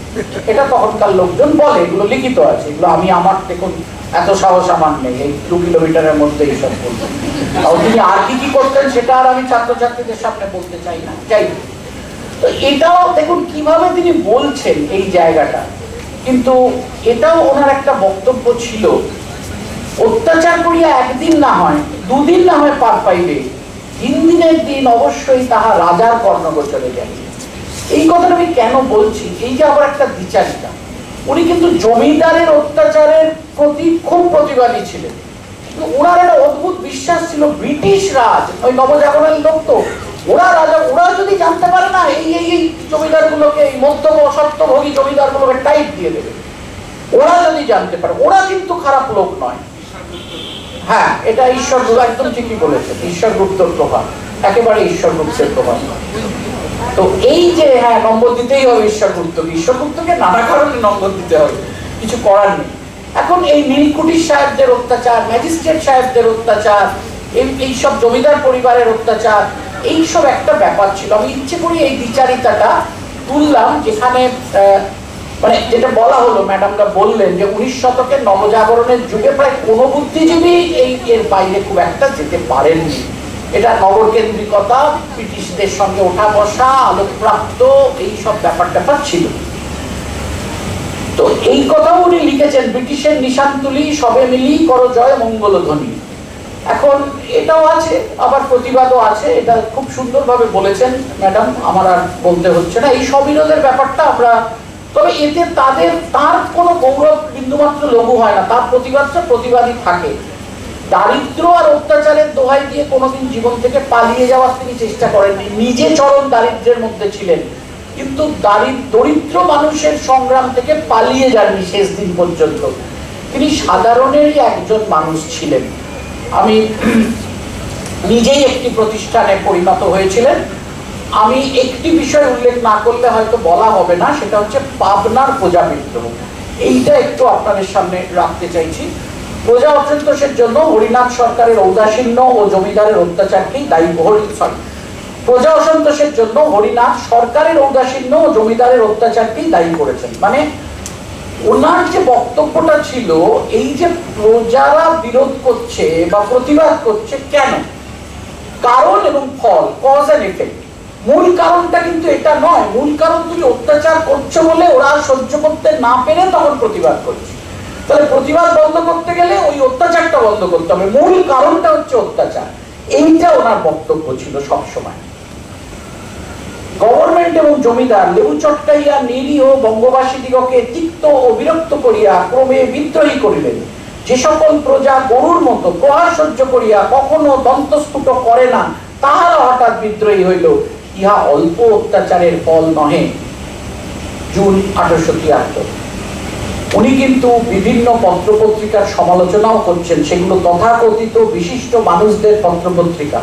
Speaker 2: এটা তখনকার লোকজন বলে, এগুলো লিখিত আছে, এগুলো আমি আমার দেখুন এত সাহস আমার নেই এই 2 কিলোমিটারের মধ্যে এইসব বলতে। তিনি আর কি করতেন সেটা আর আমি ছাত্রছাত্রীদের সামনে বলতে চাই না। যাই তো এটাও দেখুন কিভাবে তিনি বলছেন এই জায়গাটা, কিন্তু এটাও ওনার একটা বক্তব্য ছিল, অত্যাচার করিয়া একদিন না হয় দুদিন না হয় পার পাইবে, 3 দিনের দিন অবশ্যই তাহা রাজার কর্ণগোচরে যাবে। এই কথাটা আমি কেন বলছি, এই যে আবার একটা দ্বিচারিতা, উনি কিন্তু জমিদারের অত্যাচারের প্রতি খুব প্রতিবাদী ছিলেন। ওনার একটা অদ্ভুত বিশ্বাস ছিল ব্রিটিশ রাজ, ওই নবজাগরণের লোক তো, ওরা রাজা, ওরা যদি জানতে পারে না এই এই এই জমিদারগুলোকে, এই মধ্যম অসত্যভোগী জমিদারগুলোকে টাইট দিয়ে দেবে, ওরা যদি জানতে পারে, ওরা কিন্তু খারাপ লোক নয়। হ্যাঁ, এটা ঈশ্বর একদম ঠিকই বলেছেন, ঈশ্বরগুপ্তর প্রভাব, একেবারে ঈশ্বরগুপ্তের প্রভাব। তো এই যে হ্যাঁ নম্বর দিতেই হবে ঈশ্বরগুপ্তকে নানা কারণে নম্বর দিতে হবে, কিছু করার নেই। এখন এই নীলকুঠির সাহেবদের অত্যাচার, ম্যাজিস্ট্রেট সাহেবদের অত্যাচার, এইসব জমিদার পরিবারের অত্যাচার, এইসব একটা ব্যাপার ছিল। আমি ইচ্ছে করি এই দ্বিচারিতাটা তুললাম, যেখানে মানে যেটা বলা হলো, ম্যাডামরা বললেন যে 19 শতকের নবজাগরণের যুগে প্রায় কোনো বুদ্ধিজীবী এর বাইরে খুব একটা যেতে পারেননি। এটা নগরকেন্দ্রিকতা, ব্রিটিশদের সঙ্গে ওঠা বসা, আলোকপ্রাপ্ত, এইসব ব্যাপার ছিল। তো এই কথাও উনি লিখেছেন, ব্রিটিশের নিশান তুলি সবে মিলি করো জয় মঙ্গলধ্বনি। এখন এটাও আছে, আবার প্রতিবাদও আছে, এটা খুব সুন্দরভাবে বলেছেন ম্যাডাম, আমার আর বলতে হচ্ছে না। এই স্ববিরোধের ব্যাপারটা আমরা, তবে এতে তার কোনো গৌরব বিন্দুমাত্র লঘু হয় না, তার প্রতিবাদী থাকে। দারিদ্র আর অত্যাচারের দোহাই দিয়ে কোনোদিন জীবন থেকে পালিয়ে যাওয়ার তিনি চেষ্টা করেননি, নিজে চরম দারিদ্র্যের মধ্যে ছিলেন, কিন্তু দরিদ্র মানুষের সংগ্রাম থেকে পালিয়ে যাননি শেষ দিন পর্যন্ত। তিনি সাধারণেরই একজন মানুষ ছিলেন। আমি নিজেই একটি প্রতিষ্ঠানে পরিণত হয়েছিলেন। আমি একটি বিষয় উল্লেখ না করলে হয়তো বলা হবে না, সেটা হচ্ছে পাবনার প্রজা বিদ্রোহ। এইটা একটু আপনাদের সামনে রাখতে চাইছি। প্রজা অসন্তোষের জন্য হরিনাথ সরকারের ঔদাসীন্য ও জমিদারের অত্যাচারকেই দায়ী, প্রজা অসন্তোষের জন্য হরিনাথ সরকারের ঔদাসীন্য ও জমিদারের অত্যাচারকেই দায়ী করেছেন। মানে ওনার যে বক্তব্যটা ছিল, এই যে প্রজারা বিরোধ করছে বা প্রতিবাদ করছে, কেন, কারণ এবং ফল, কজ এন্ড এফেক্ট। মূল কারণটা কিন্তু এটা নয়, মূল কারণ তুমি অত্যাচার করছো বলে ওরা সহ্য করতে না পেরে তখন প্রতিবাদ করছে। তাহলে প্রতিবাদ বন্ধ করতে গেলে ওই অত্যাচারটা বন্ধ করতে হবে, মূল কারণটা হচ্ছে অত্যাচার। এইটা ওনার বক্তব্য ছিল সবসময়। গভর্নমেন্ট এবং জমিদার লেবু চটকাইয়া নিরীহ বঙ্গবাসী দিগকে তিক্ত ও বিরক্ত করিয়া ক্রমে বিদ্রোহী করিলেন। যে সকল প্রজা গরুর মতো প্রহার সহ্য করিয়া কখনো দন্তস্ফুট করে না, তাহারা হঠাৎ বিদ্রোহী হইল, ইহা অল্প অত্যাচারের ফল নহে। জুন 1873। উনি কিন্তু বিভিন্ন পত্রপত্রিকার সমালোচনাও করছেন, সেগুলো তথাকথিত বিশিষ্ট মানুষদের পত্রপত্রিকা,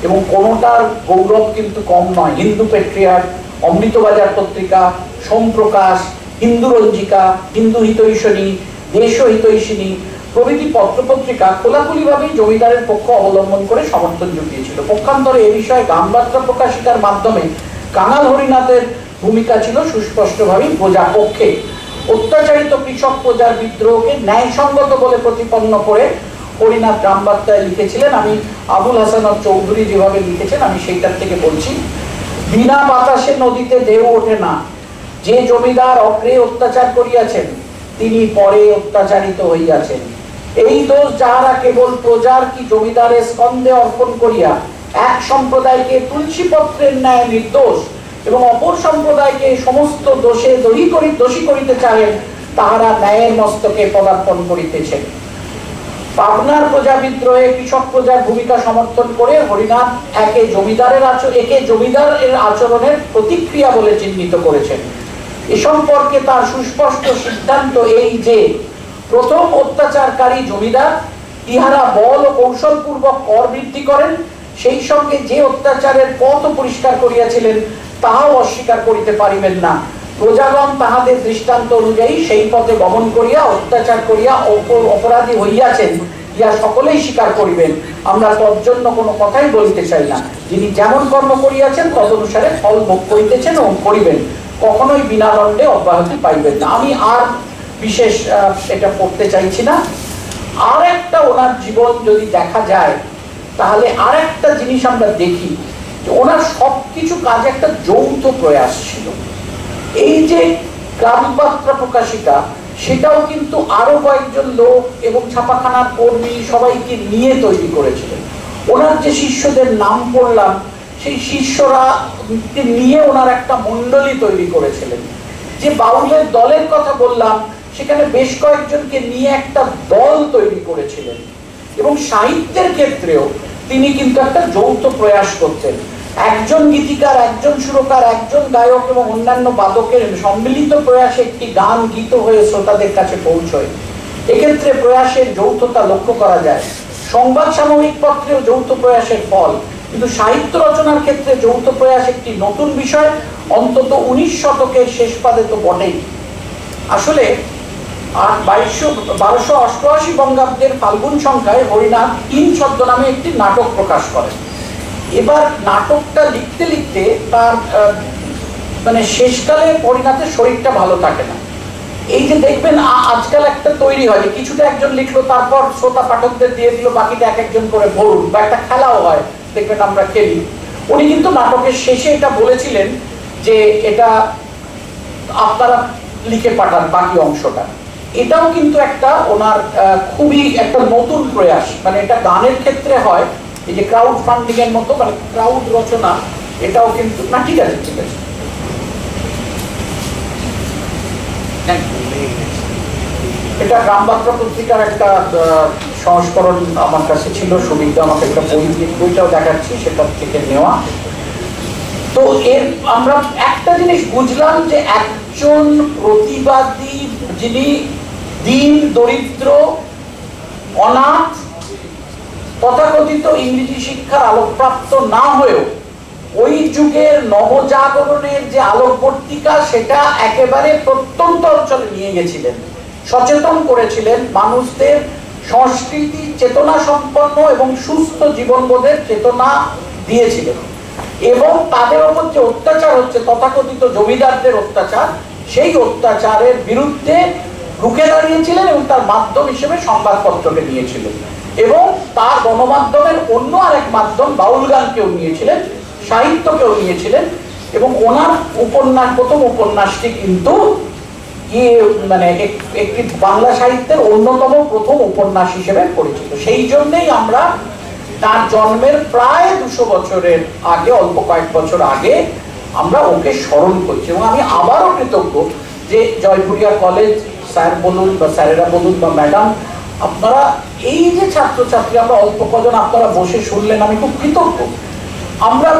Speaker 2: এবং কোনোটার গৌরব কিন্তু কম নয়। হিন্দু পেট্রিয়ার্ক, অমৃতবাজার পত্রিকা, সোমপ্রকাশ, হিন্দু রঞ্জিকা, হিন্দু হিতৈষণী, দেশ হিতৈষিণী প্রভৃতি পত্রপত্রিকা খোলাখুলিভাবেই জমিদারের পক্ষ অবলম্বন করে সমর্থন জুগিয়েছিল। পক্ষান্তরে এ বিষয়ে গানবার্তা প্রকাশিকার মাধ্যমে কাঙাল হরিনাথের ভূমিকা ছিল সুস্পষ্টভাবেই প্রজা পক্ষে। অত্যাচারিত কৃষক প্রজার বিদ্রোহকে ন্যায়সঙ্গত বলে প্রতিপন্ন করে হরিনাথ গ্রামবার্তায় লিখেছিলেন। আমি আবুল হাসান চৌধুরী যেভাবে লিখেছেন আমি সেইটার থেকে বলছি। বিনা বাতাসে নদীতে ঢেউ ওঠে না, যে জমিদার অগ্রে অত্যাচার করিয়াছেন তিনি পরে অত্যাচারিত হইয়াছেন। এই দোষ যাহারা কেবল প্রজার কি জমিদারের স্কন্ধে অর্পণ করিয়া এক সম্প্রদায়কে তুলসী পত্রের ন্যায় নির্দোষ এবং অপর সম্প্রদায়কে সমস্ত দোষে দোষী করিতে চাহেন, তাহারা ন্যায়ের মস্তকে পদার্পণ করিতেছেন। পাবনার প্রজা বিদ্রোহে কৃষক প্রজার ভূমিকা সমর্থন করে হরিনাথ একে জমিদারের আচরণের প্রতিক্রিয়া বলে চিহ্নিত করেছেন। এ সম্পর্কে তার সুস্পষ্ট সিদ্ধান্ত এই যে, প্রথম অত্যাচারকারী জমিদার, ইহারা বল ও কৌশলপূর্বক কর বৃদ্ধি করেন, সেই সঙ্গে যে অত্যাচারের পথ পরিষ্কার করিয়াছিলেন তাহাও অস্বীকার করিতে পারিবেন না। প্রজাগণ তাহাদের দৃষ্টান্ত অনুযায়ী সেই পথে গমন করিয়া অত্যাচার করিয়া অপরাধী হইয়াছেন, ইহা সকলেই স্বীকার করিবেন। আমরা তজ্জন্য কোনো কথাই বলিতে চাই না। যিনি যেমন কর্ম করিয়াছেন তদনুসারে ফল ভোগ করিতেছেন ও করিবেন, কখনোই বিনা দণ্ডে অব্যাহতি পাইবেন না। আমি আর বিশেষ এটা পড়তে চাইছি না। আর একটা ওনার জীবন যদি দেখা যায়, তাহলে আর একটা জিনিস আমরা দেখি ওনার সবকিছু কাজে একটা যৌথ প্রয়াস ছিল। এই যে গ্রামবার্তা প্রকাশিকা, সেটাও কিন্তু আরো কয়েকজন লোক এবং ছাপাখানার কর্মী সবাইকে নিয়ে তৈরি করেছিলেন। ওনার যে শিষ্যদের নাম পড়লাম, সেই শিষ্যরা নিয়ে ওনার একটা মণ্ডলী তৈরি করেছিলেন। যে বাউলের দলের কথা বললাম, সেখানে বেশ কয়েকজনকে নিয়ে একটা দল তৈরি করেছিলেন। এবং সাহিত্যের ক্ষেত্রেও তিনি কিন্তু একটা যৌথ প্রয়াস করতেন। একজন গীতিকার, একজন সুরকার, একজন গায়ক এবং অন্যান্য বাদকের সম্মিলিত প্রয়াসে একটি গান গীত হয়ে শ্রোতাদের কাছে পৌঁছয়। এক্ষেত্রে প্রয়াসের যৌথতা লক্ষ্য করা যায়। সংবাদ সাময়িক পত্রেও যৌথ প্রয়াসের ফল, কিন্তু সাহিত্য রচনার ক্ষেত্রে যৌথ প্রয়াস একটি নতুন বিষয়, অন্তত 19 শতকের শেষ পাদে তো বটেই। আসলে 1288 বঙ্গাব্দের ফাল্গুন সংখ্যায় হরিনাথ তিন ছদ্মনামে একটি নাটক প্রকাশ করেন। এবার নাটকটা লিখতে লিখতে তার মানে শেষকালে হরিনাথের শরীরটা ভালো থাকে না। এই যে দেখবেন আজকাল একটা তৈরি হয়, কিছুটা একজন লিখলো, তারপর শ্রোতা পাঠকদের দিয়ে দিল, বাকিটা এক একজন করে বলুন, বা একটা খেলাও হয়, দেখবেন আমরা খেলি। উনি কিন্তু নাটকের শেষে এটা বলেছিলেন যে এটা আপনারা লিখে পাঠান বাকি অংশটা। এটাও কিন্তু একটা ওনার খুবই একটা নতুন প্রয়াস। মানে এটা গানের ক্ষেত্রে হয়, এই যে ক্রাউড ফান্ডিং এর মতো, মানে ক্রাউড রচনা, এটাও কিন্তু না। ঠিক আছে, ঠিক আছে, এটা গ্রামবার্তা পত্রিকার একটা সংস্করণ আমার কাছে ছিল, সুবিধা আমাকে একটা বইটাও দেখাচ্ছি, সেটা থেকে নেওয়া। তো এর আমরা একটা জিনিস বুঝলাম যে একজন প্রতিবাদী যিনি দীন দরিদ্র অনাথ তথাকথিত ইংরেজি শিক্ষার আলোকপ্রাপ্ত না হয়েও ওই যুগের নবজাগরণের যে আলোকবর্তিকা, সেটা একেবারে প্রত্যন্ত অঞ্চলে নিয়ে গেছিলেন, সচেতন করেছিলেন, মানুষদের সংস্কৃতি চেতনা সম্পন্ন এবং সুস্থ জীবনবোধের চেতনা দিয়েছিলেন। এবং তাদের ওপর যে অত্যাচার হচ্ছে, তথাকথিত জমিদারদের অত্যাচার, সেই অত্যাচারের বিরুদ্ধে রুখে দাঁড়িয়েছিলেন এবং তার মাধ্যম হিসেবে সংবাদপত্রকে নিয়েছিলেন। এবং তার গণমাধ্যমের অন্য আরেক মাধ্যম বাউল গানকেও নিয়েছিলেন, সাহিত্যকেও নিয়েছিলেন। এবং ওনার উপন্যাস, প্রথম উপন্যাসটি কিন্তু মানে একটি বাংলা সাহিত্যের অন্যতম প্রথম উপন্যাস হিসেবে পরিচিত। সেই জন্যই আমরা তার জন্মের প্রায় 200 বছরের আগে, অল্প কয়েক বছর আগে আমরা ওকে স্মরণ করছি। এবং আমি আবারও কৃতজ্ঞ যে জয়পুরিয়া কলেজ স্যার বলুন বা স্যারেরা বলুন বা ম্যাডাম, আপনারা এই যে ছাত্রছাত্রী আমরা অল্প কজন আপনারা বসে শুনলেন, আমি খুব কৃতজ্ঞ। আমরা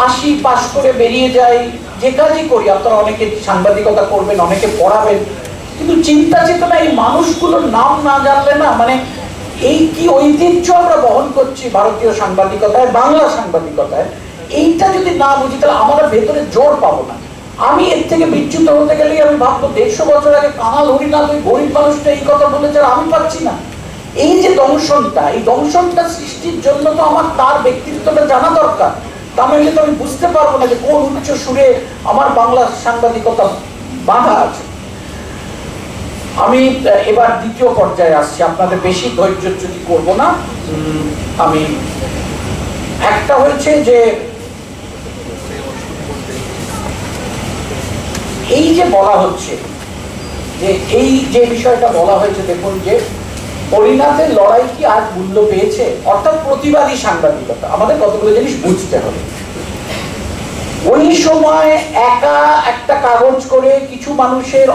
Speaker 2: আসি, পাশ করে বেরিয়ে যাই, যে কাজই করি, আপনারা অনেকে সাংবাদিকতা করবেন, অনেকে পড়াবেন, কিন্তু চিন্তা চেতনা এই মানুষগুলোর নাম না জানলে না, মানে এই কি ঐতিহ্য আমরা বহন করছি ভারতীয় সাংবাদিকতায়, বাংলা সাংবাদিকতায়, এইটা যদি না বুঝি তাহলে আমরা ভেতরে জোর পাবো না। আমি এর থেকে বিচ্যুত হতে গেলেই আমি ভাববো 150 বছর আগে কাঙাল হরিনাথ ওই গরিব মানুষটা এই কথা বলেছে, আমি পাচ্ছি না। এই যে দংশনটা, এই দংশনটা সৃষ্টির জন্য তো আমার তার ব্যক্তিত্বটা জানা দরকার। তা নইলে তো আমি বুঝতে পারবো না যে কোন উচ্চ সুরে আমার বাংলা সাংবাদিকতা বাঁধা আছে। আমি এবার দ্বিতীয় পর্যায়ে আসছি, আপনাদের বেশি ধৈর্যচ্যুতি করব না। আমি একটা হয়েছে যে এই যে বলা হচ্ছে যে এই যে বিষয়টা বলা হয়েছে, দেখুন যে হরিনাথের লড়াই কি আজ মূল্য পেয়েছে, অর্থাৎ প্রতিবাদী সাংবাদিকতা। আমাদের কতগুলো জিনিস বুঝতে হবে। ওই সময় একা একটা কাগজ করে কিছু মানুষের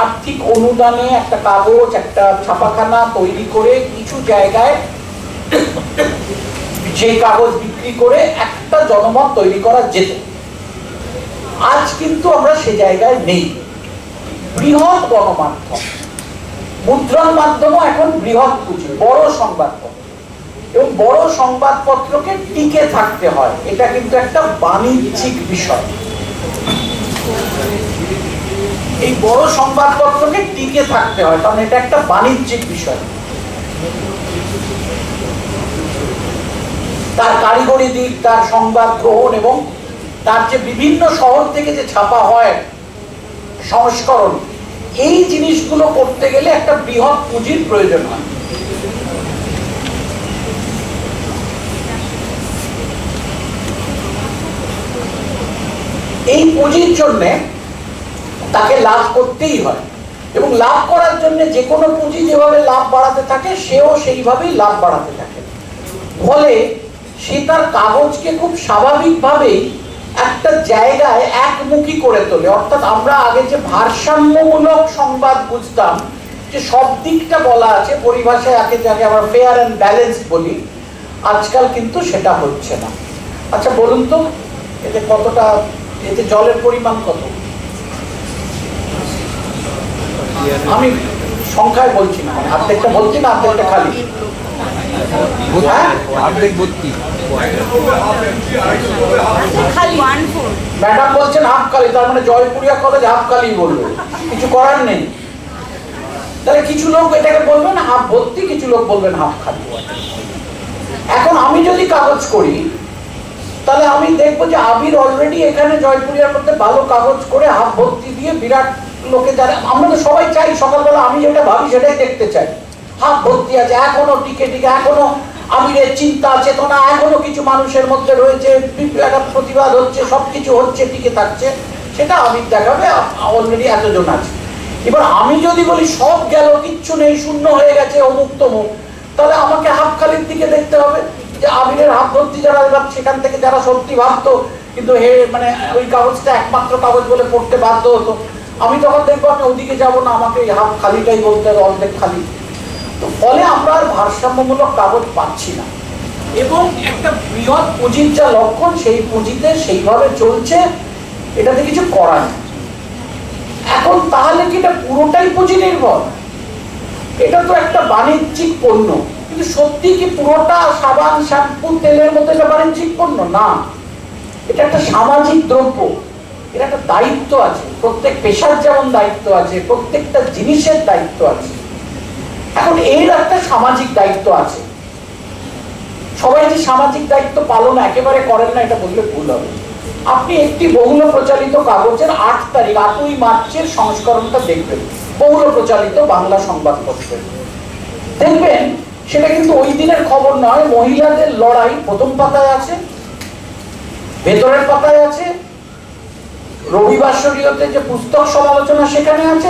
Speaker 2: আর্থিক অনুদানে একটা কাগজ, একটা ছাপাখানা তৈরি করে কিছু জায়গায় যে কাগজ বিক্রি করে একটা জনমত তৈরি করা যেত। আজ কিন্তু আমরা সে জায়গায় নেই। বৃহৎ গণমাধ্যম, মুদ্রণ মাধ্যমও এখন বৃহৎ পুঁজি, বড় সংবাদপত্র, এবং বড় সংবাদপত্রকে টিকে থাকতে হয়, এটা কিন্তু একটা বাণিজ্যিক বিষয়। এই বড় সংবাদপত্রকে টিকে থাকতে হয়, কারণ এটা একটা বাণিজ্যিক বিষয়। তার কারিগরি দিক, তার সংবাদ গ্রহণ এবং তার যে বিভিন্ন শহর থেকে যে ছাপা হয় সংস্করণ, এই জিনিসগুলো করতে গেলে একটা বৃহৎ পুঁজির প্রয়োজন হয়। এই পুঁজির জন্য তাকে লাভ করতেই হয়, এবং লাভ করার জন্য যে কোনো পুঁজি যেভাবে লাভ বাড়াতে থাকে সেও সেইভাবেই লাভ বাড়াতে থাকে। ফলে সে তার কাগজকে খুব স্বাভাবিকভাবেই একটা জায়গায় একমুখী করে তোলে। অর্থাৎ আমরা আগে যে ভারসাম্যমূলক সংবাদ বুঝতাম, যে সব দিকটা বলা আছে, পরিভাষায় আগে যাকে আমরা ফেয়ার অ্যান্ড ব্যালেন্সড বলি, আজকাল কিন্তু সেটা হচ্ছে না। আচ্ছা বলুন তো, এতে কতটা, এতে জলের পরিমাণ কত? আমি সংখ্যায় বলছি না, অর্ধেকটা বলছি না, অর্ধেকটা খালি। ম্যাডাম বলছেন হাফ খালি, তার মানে জয়পুরিয়া কলেজ হাফ খালি বলবে, কিছু করার নেই। তাহলে কিছু লোক এটাকে বলবেন হাফ ভর্তি, কিছু লোক বলবেন হাফ খালি। এখন আমি যদি কাগজ করি, তাহলে আমি দেখবো যে আবির অলরেডি এখানে জয়পুরিয়ার মধ্যে ভালো কাগজ করে হাফ ভর্তি দিয়ে বিরাট লোকে, যারা আমরা তো সবাই চাই সকালবেলা, আমি যেটা ভাবি সেটাই দেখতে চাই, হাফ ভর্তি আছে, এখনো টিকে টিকে, এখনো আমিরের চিন্তা চেতনা এখনো কিছু মানুষের মধ্যে রয়েছে, প্রতিবাদ হচ্ছে, সবকিছু হচ্ছে, টিকে থাকছে, সেটা আমির দেখাবে অলরেডি এতজন আছে। এবার আমি যদি বলি সব গেল, কিচ্ছু নেই, শূন্য হয়ে গেছে, অমুক তমুক, তাহলে আমাকে হাফ খালির দিকে দেখতে হবে, যে আমিরের হাফ ভর্তি যারা, সেখান থেকে যারা সত্যি ভাবতো কিন্তু মানে ওই কাগজটা একমাত্র কাগজ বলে পড়তে বাধ্য হতো, আমি তখন দেখবো আমি ওদিকে যাবো না, আমাকে হাফ খালিটাই বলতে হবে, অর্ধেক খালি। তো ফলে আমরা আর ভারসাম্যমূলক কাগজ পাচ্ছি না, এবং একটা বৃহৎ পুঁজির যা লক্ষণ, সেই পুঁজিতে সেইভাবে চলছে, এটাতে কিছু করার নেই। এখন তাহলে কি এটা পুরোটাই পুঁজি নির্ভর? এটা তো একটা বাণিজ্যিক পণ্য, কিন্তু সত্যি কি পুরোটা সাবান শ্যাম্পু তেলের মতো এটা বাণিজ্যিক পণ্য না? এটা একটা সামাজিক দ্রব্য, এটা একটা দায়িত্ব আছে, প্রত্যেক পেশার যেমন দায়িত্ব আছে, প্রত্যেকটা জিনিসের দায়িত্ব আছে। এখন এর একটা সামাজিক দায়িত্ব আছে। সবাই যে সামাজিক দায়িত্ব পালন একেবারে করেন না, এটা বললে ভুল হবে। আপনি একটি বহুল প্রচারিত কাগজের 8ই মার্চের সংস্করণটা দেখবেন, বহুল প্রচারিত বাংলা সংবাদপত্রের, দেখবেন সেটা কিন্তু ওই দিনের খবর নয়। মহিলাদের লড়াই প্রথম পাতায় আছে, ভেতরের পাতায় আছে, রবিবার শরীয়তে যে পুস্তক সমালোচনা সেখানে আছে,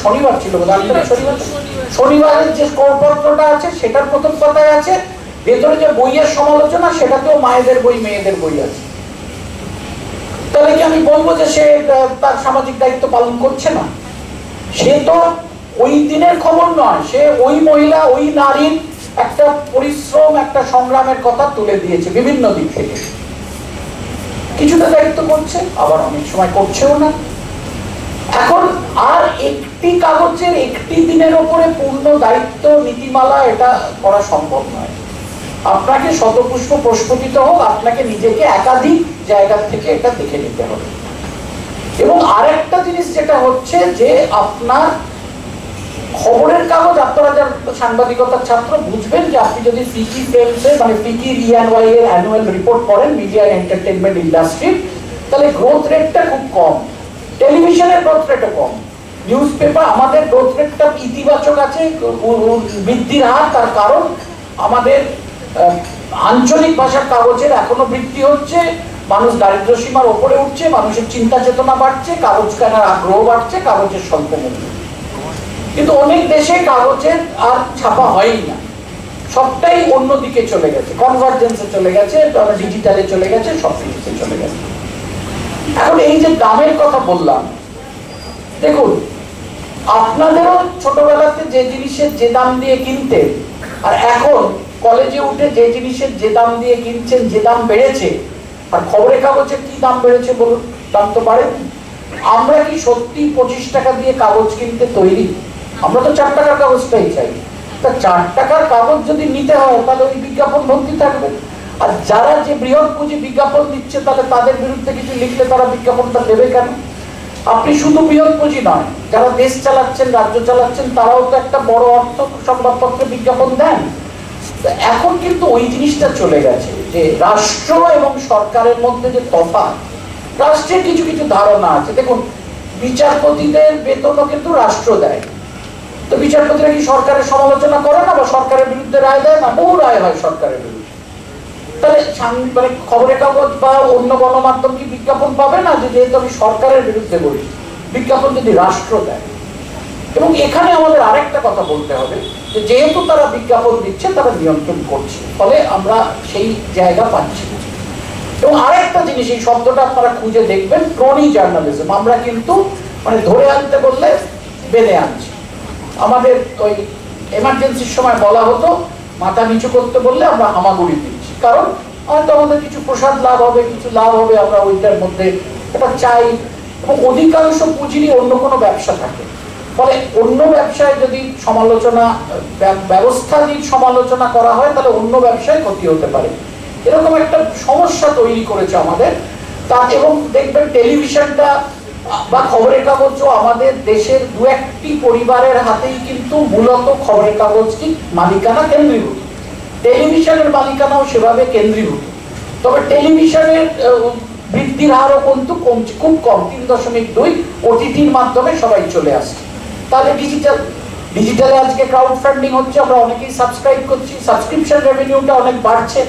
Speaker 2: শনিবার ছিল, শনিবারের যে করপত্রটা আছে সেটার প্রথম পাতায় আছে, ভেতরে যে বইয়ের সমালোচনা সেটাতেও মায়েদের বই, মেয়েদের বই আছে। তাহলে কি আমি বলবো যে সে তার সামাজিক দায়িত্ব পালন করছে না? সে তো ওই দিনের খবর নয়, সে ওই মহিলা, ওই নারীর একটা পরিশ্রম, একটা সংগ্রামের কথা তুলে দিয়েছে বিভিন্ন দিক থেকে। কিছুটা দায়িত্ব করছে, আবার অনেক সময় করছেও না। এখন আর একটি কাগজের একটি দিনের উপরে পূর্ণ দায়িত্ব, নীতিমালা, এটা করা সম্ভব নয়। আপনাকে শতপুষ্প প্রস্ফুটিত হোক, আপনাকে নিজেকে একাধিক জায়গা থেকে এটা দেখে নিতে হবে। এবং আরেকটা জিনিস যেটা হচ্ছে যে আপনার খবরের কাগজ, আপনারা যারা সাংবাদিকতার ছাত্র বুঝবেন যে আপনি যদি ফিকি ফ্রেমসে, মানে ফিকি EY এর অ্যানুয়াল রিপোর্ট করেন মিডিয়া এন্টারটেইনমেন্ট ইন্ডাস্ট্রি, তাহলে গ্রোথ রেটটা খুব কম, টেলিভিশনের গ্রোথ রেটও কম, নিউজ পেপার আমাদের গ্রোথ রেটটা ইতিবাচক আছে, বৃদ্ধির হার। তার কারণ আমাদের আঞ্চলিক ভাষার কাগজের এখনো বৃদ্ধি হচ্ছে, মানুষ দারিদ্র সীমার ওপরে উঠছে, মানুষের চিন্তা চেতনা বাড়ছে, কাগজ কেনার আগ্রহ বাড়ছে, কাগজের স্বল্প মূল্য। কিন্তু অনেক দেশে কাগজের আর ছাপা হয়ই না, সবটাই অন্যদিকে চলে গেছে, কনভার্জেন্সে চলে গেছে, ডিজিটালে চলে গেছে, সব কিছুতে চলে গেছে। এখন এই যে দামের কথা বললাম, দেখুন আপনাদেরও ছোটবেলাতে যে জিনিসের যে দাম দিয়ে কিনতেন, আর এখন কলেজে উঠে যে জিনিসের যে দাম দিয়ে কিনছেন, যে দাম বেড়েছে, আর খবরের কাগজের কি দাম বেড়েছে বলুন? দাম তো বাড়েনি। আমরা কি সত্যি 25 টাকা দিয়ে কাগজ কিনতে তৈরি? আমরা তো 4 টাকার কাগজটাই চাই। তা 4 টাকার কাগজ যদি নিতে হয়, তাহলে ওই বিজ্ঞাপন ভর্তি থাকবে। আর যারা যে বৃহৎ পুঁজি বিজ্ঞাপন দিচ্ছে, তাহলে তাদের বিরুদ্ধে কিছু লিখলে তারা বিজ্ঞাপনটা দেবে কেন? আপনি শুধু বৃহৎ পুঁজি নয়, যারা দেশ চালাচ্ছেন, রাজ্য চালাচ্ছেন, তারাও তো একটা বড় অর্থ সংবাদপত্রে বিজ্ঞাপন দেন। এখন কিন্তু ওই জিনিসটা চলে গেছে যে রাষ্ট্র এবং সরকারের মধ্যে যে তফাৎ, রাষ্ট্রের কিছু কিছু ধারণা আছে। দেখুন, বিচারপতিদের বেতনও কিন্তু রাষ্ট্র দেয়, তো বিচারপতিরা কি সরকারের সমালোচনা করে না, বা সরকারের বিরুদ্ধে রায় দেয় না? বহু রায় হয় সরকারের বিরুদ্ধে। তাহলে মানে খবরের কাগজ বা অন্য গণমাধ্যম কি বিজ্ঞাপন পাবে না? যেহেতু আমি সরকারের বিরুদ্ধে বলি, বিজ্ঞাপন যদি রাষ্ট্র দেয়। এবং এখানে আমাদের আরেকটা কথা বলতে হবে যে যেহেতু তারা বিজ্ঞাপন দিচ্ছে, তারা নিয়ন্ত্রণ করছে, ফলে আমরা সেই জায়গা পাচ্ছি না। এবং আরেকটা জিনিস, এই শব্দটা আপনারা খুঁজে দেখবেন, ক্রনি জার্নালিজম। আমরা কিন্তু মানে ধরে আনতে বললে বেঁধে আনছি। আমাদের ওই এমার্জেন্সির সময় বলা হতো মাথা নিচু করতে বললে আমরা হামাগুড়ি দিচ্ছি, কারণ হয়তো আমাদের কিছু প্রসাদ লাভ হবে, কিছু লাভ হবে, আমরা ওইটার মধ্যে এটা চাই। এবং অধিকাংশ পুঁজিরই অন্য কোনো ব্যবসা থাকে, ফলে অন্য ব্যবসায় যদি সমালোচনা, ব্যবস্থাদিক সমালোচনা করা হয়, তাহলে অন্য ব্যবসায় ক্ষতি হতে পারে। এরকম একটা সমস্যা তৈরি করেছে আমাদের তা। এবং দেখবেন টেলিভিশনটা বা খবরের কাগজও আমাদের দেশের দু একটি পরিবারের হাতেই কিন্তু মূলত খবরের কাগজটি মালিকানা কেন্দ্রীভূত। টেলিভিশনের মালিকানাও সেভাবে কেন্দ্রীভূত, তবে টেলিভিশনের বৃদ্ধির হারও কিন্তু কমছে, খুব কম, 3.2। ওটিটির মাধ্যমে সবাই চলে আসছে। তাহলে ডিজিটালে আজকে ক্রাউড ফান্ডিং হচ্ছে, আমরা অনেকেই সাবস্ক্রাইব করছি, সাবস্ক্রিপশন রেভিনিউটা অনেক বাড়ছে।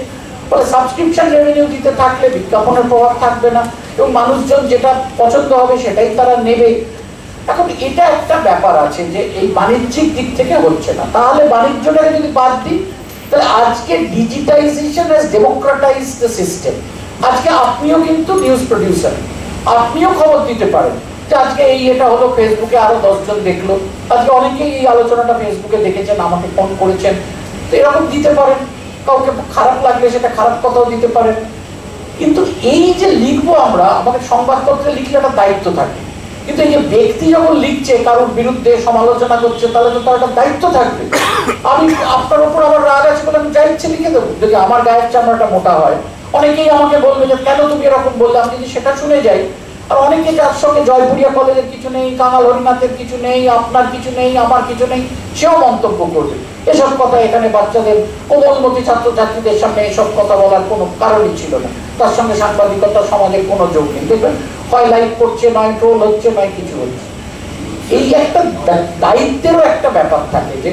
Speaker 2: ফলে সাবস্ক্রিপশন রেভিনিউ দিতে থাকলে বিজ্ঞাপনের প্রভাব থাকবে না, এবং মানুষজন যেটা পছন্দ হবে সেটাই তারা নেবে। এখন এটা একটা ব্যাপার আছে যে এই বাণিজ্যিক দিক থেকে হচ্ছে না। তাহলে বাণিজ্যটাকে যদি বাদ দিই, তাহলে আজকে ডিজিটাইজেশন হ্যাজ ডেমোক্রেটাইজড দ্য সিস্টেম। আজকে আপনিও কিন্তু নিউজ প্রডিউসার, আপনিও খবর দিতে পারেন যে আজকে এটা হলো, ফেসবুকে আরো 10 জন দেখলো, আজকে অনেকেই এই আলোচনাটা ফেসবুকে দেখেছেন, আমাকে ফোন করেছেন, তো এরকম দিতে পারেন। কাউকে খারাপ লাগলে সেটা খারাপ কথাও দিতে পারেন। কিন্তু এই যে লিখবো আমরা, আমাদের সংবাদপত্রে লিখলে একটা দায়িত্ব থাকে, কিন্তু এই যে ব্যক্তি যখন লিখছে কারোর বিরুদ্ধে সমালোচনা করছে, তাহলে তো তার একটা দায়িত্ব থাকবে। আমি আপনার উপর আমার রাগ আছে বলে আমি যা ইচ্ছে লিখে দেবো, যদি আমার গায়ের চামড়াটা মোটা হয়। অনেকেই আমাকে বলবে যে কেন তুমি এরকম বললে, আমি যদি সেটা শুনে যাই। আর অনেকে যার সঙ্গে জয়পুরিয়া কলেজের কিছু নেই, কাঙাল হরিনাথের কিছু নেই, আপনার কিছু নেই, আমার কিছু নেই, সেও মন্তব্য করবে। এসব কথা এখানে বাচ্চাদের, কোমলমতি ছাত্রছাত্রীদের সামনে এসব কথা বলার কোনো কারণই ছিল না। তার সঙ্গে সাংবাদিকতা সমাজের কোনো যোগ নেই। দেখবেন হয় লাইক করছে, নয় ট্রোল হচ্ছে, নয় কিছু হচ্ছে। এই একটা দায়িত্বেরও একটা ব্যাপার থাকে যে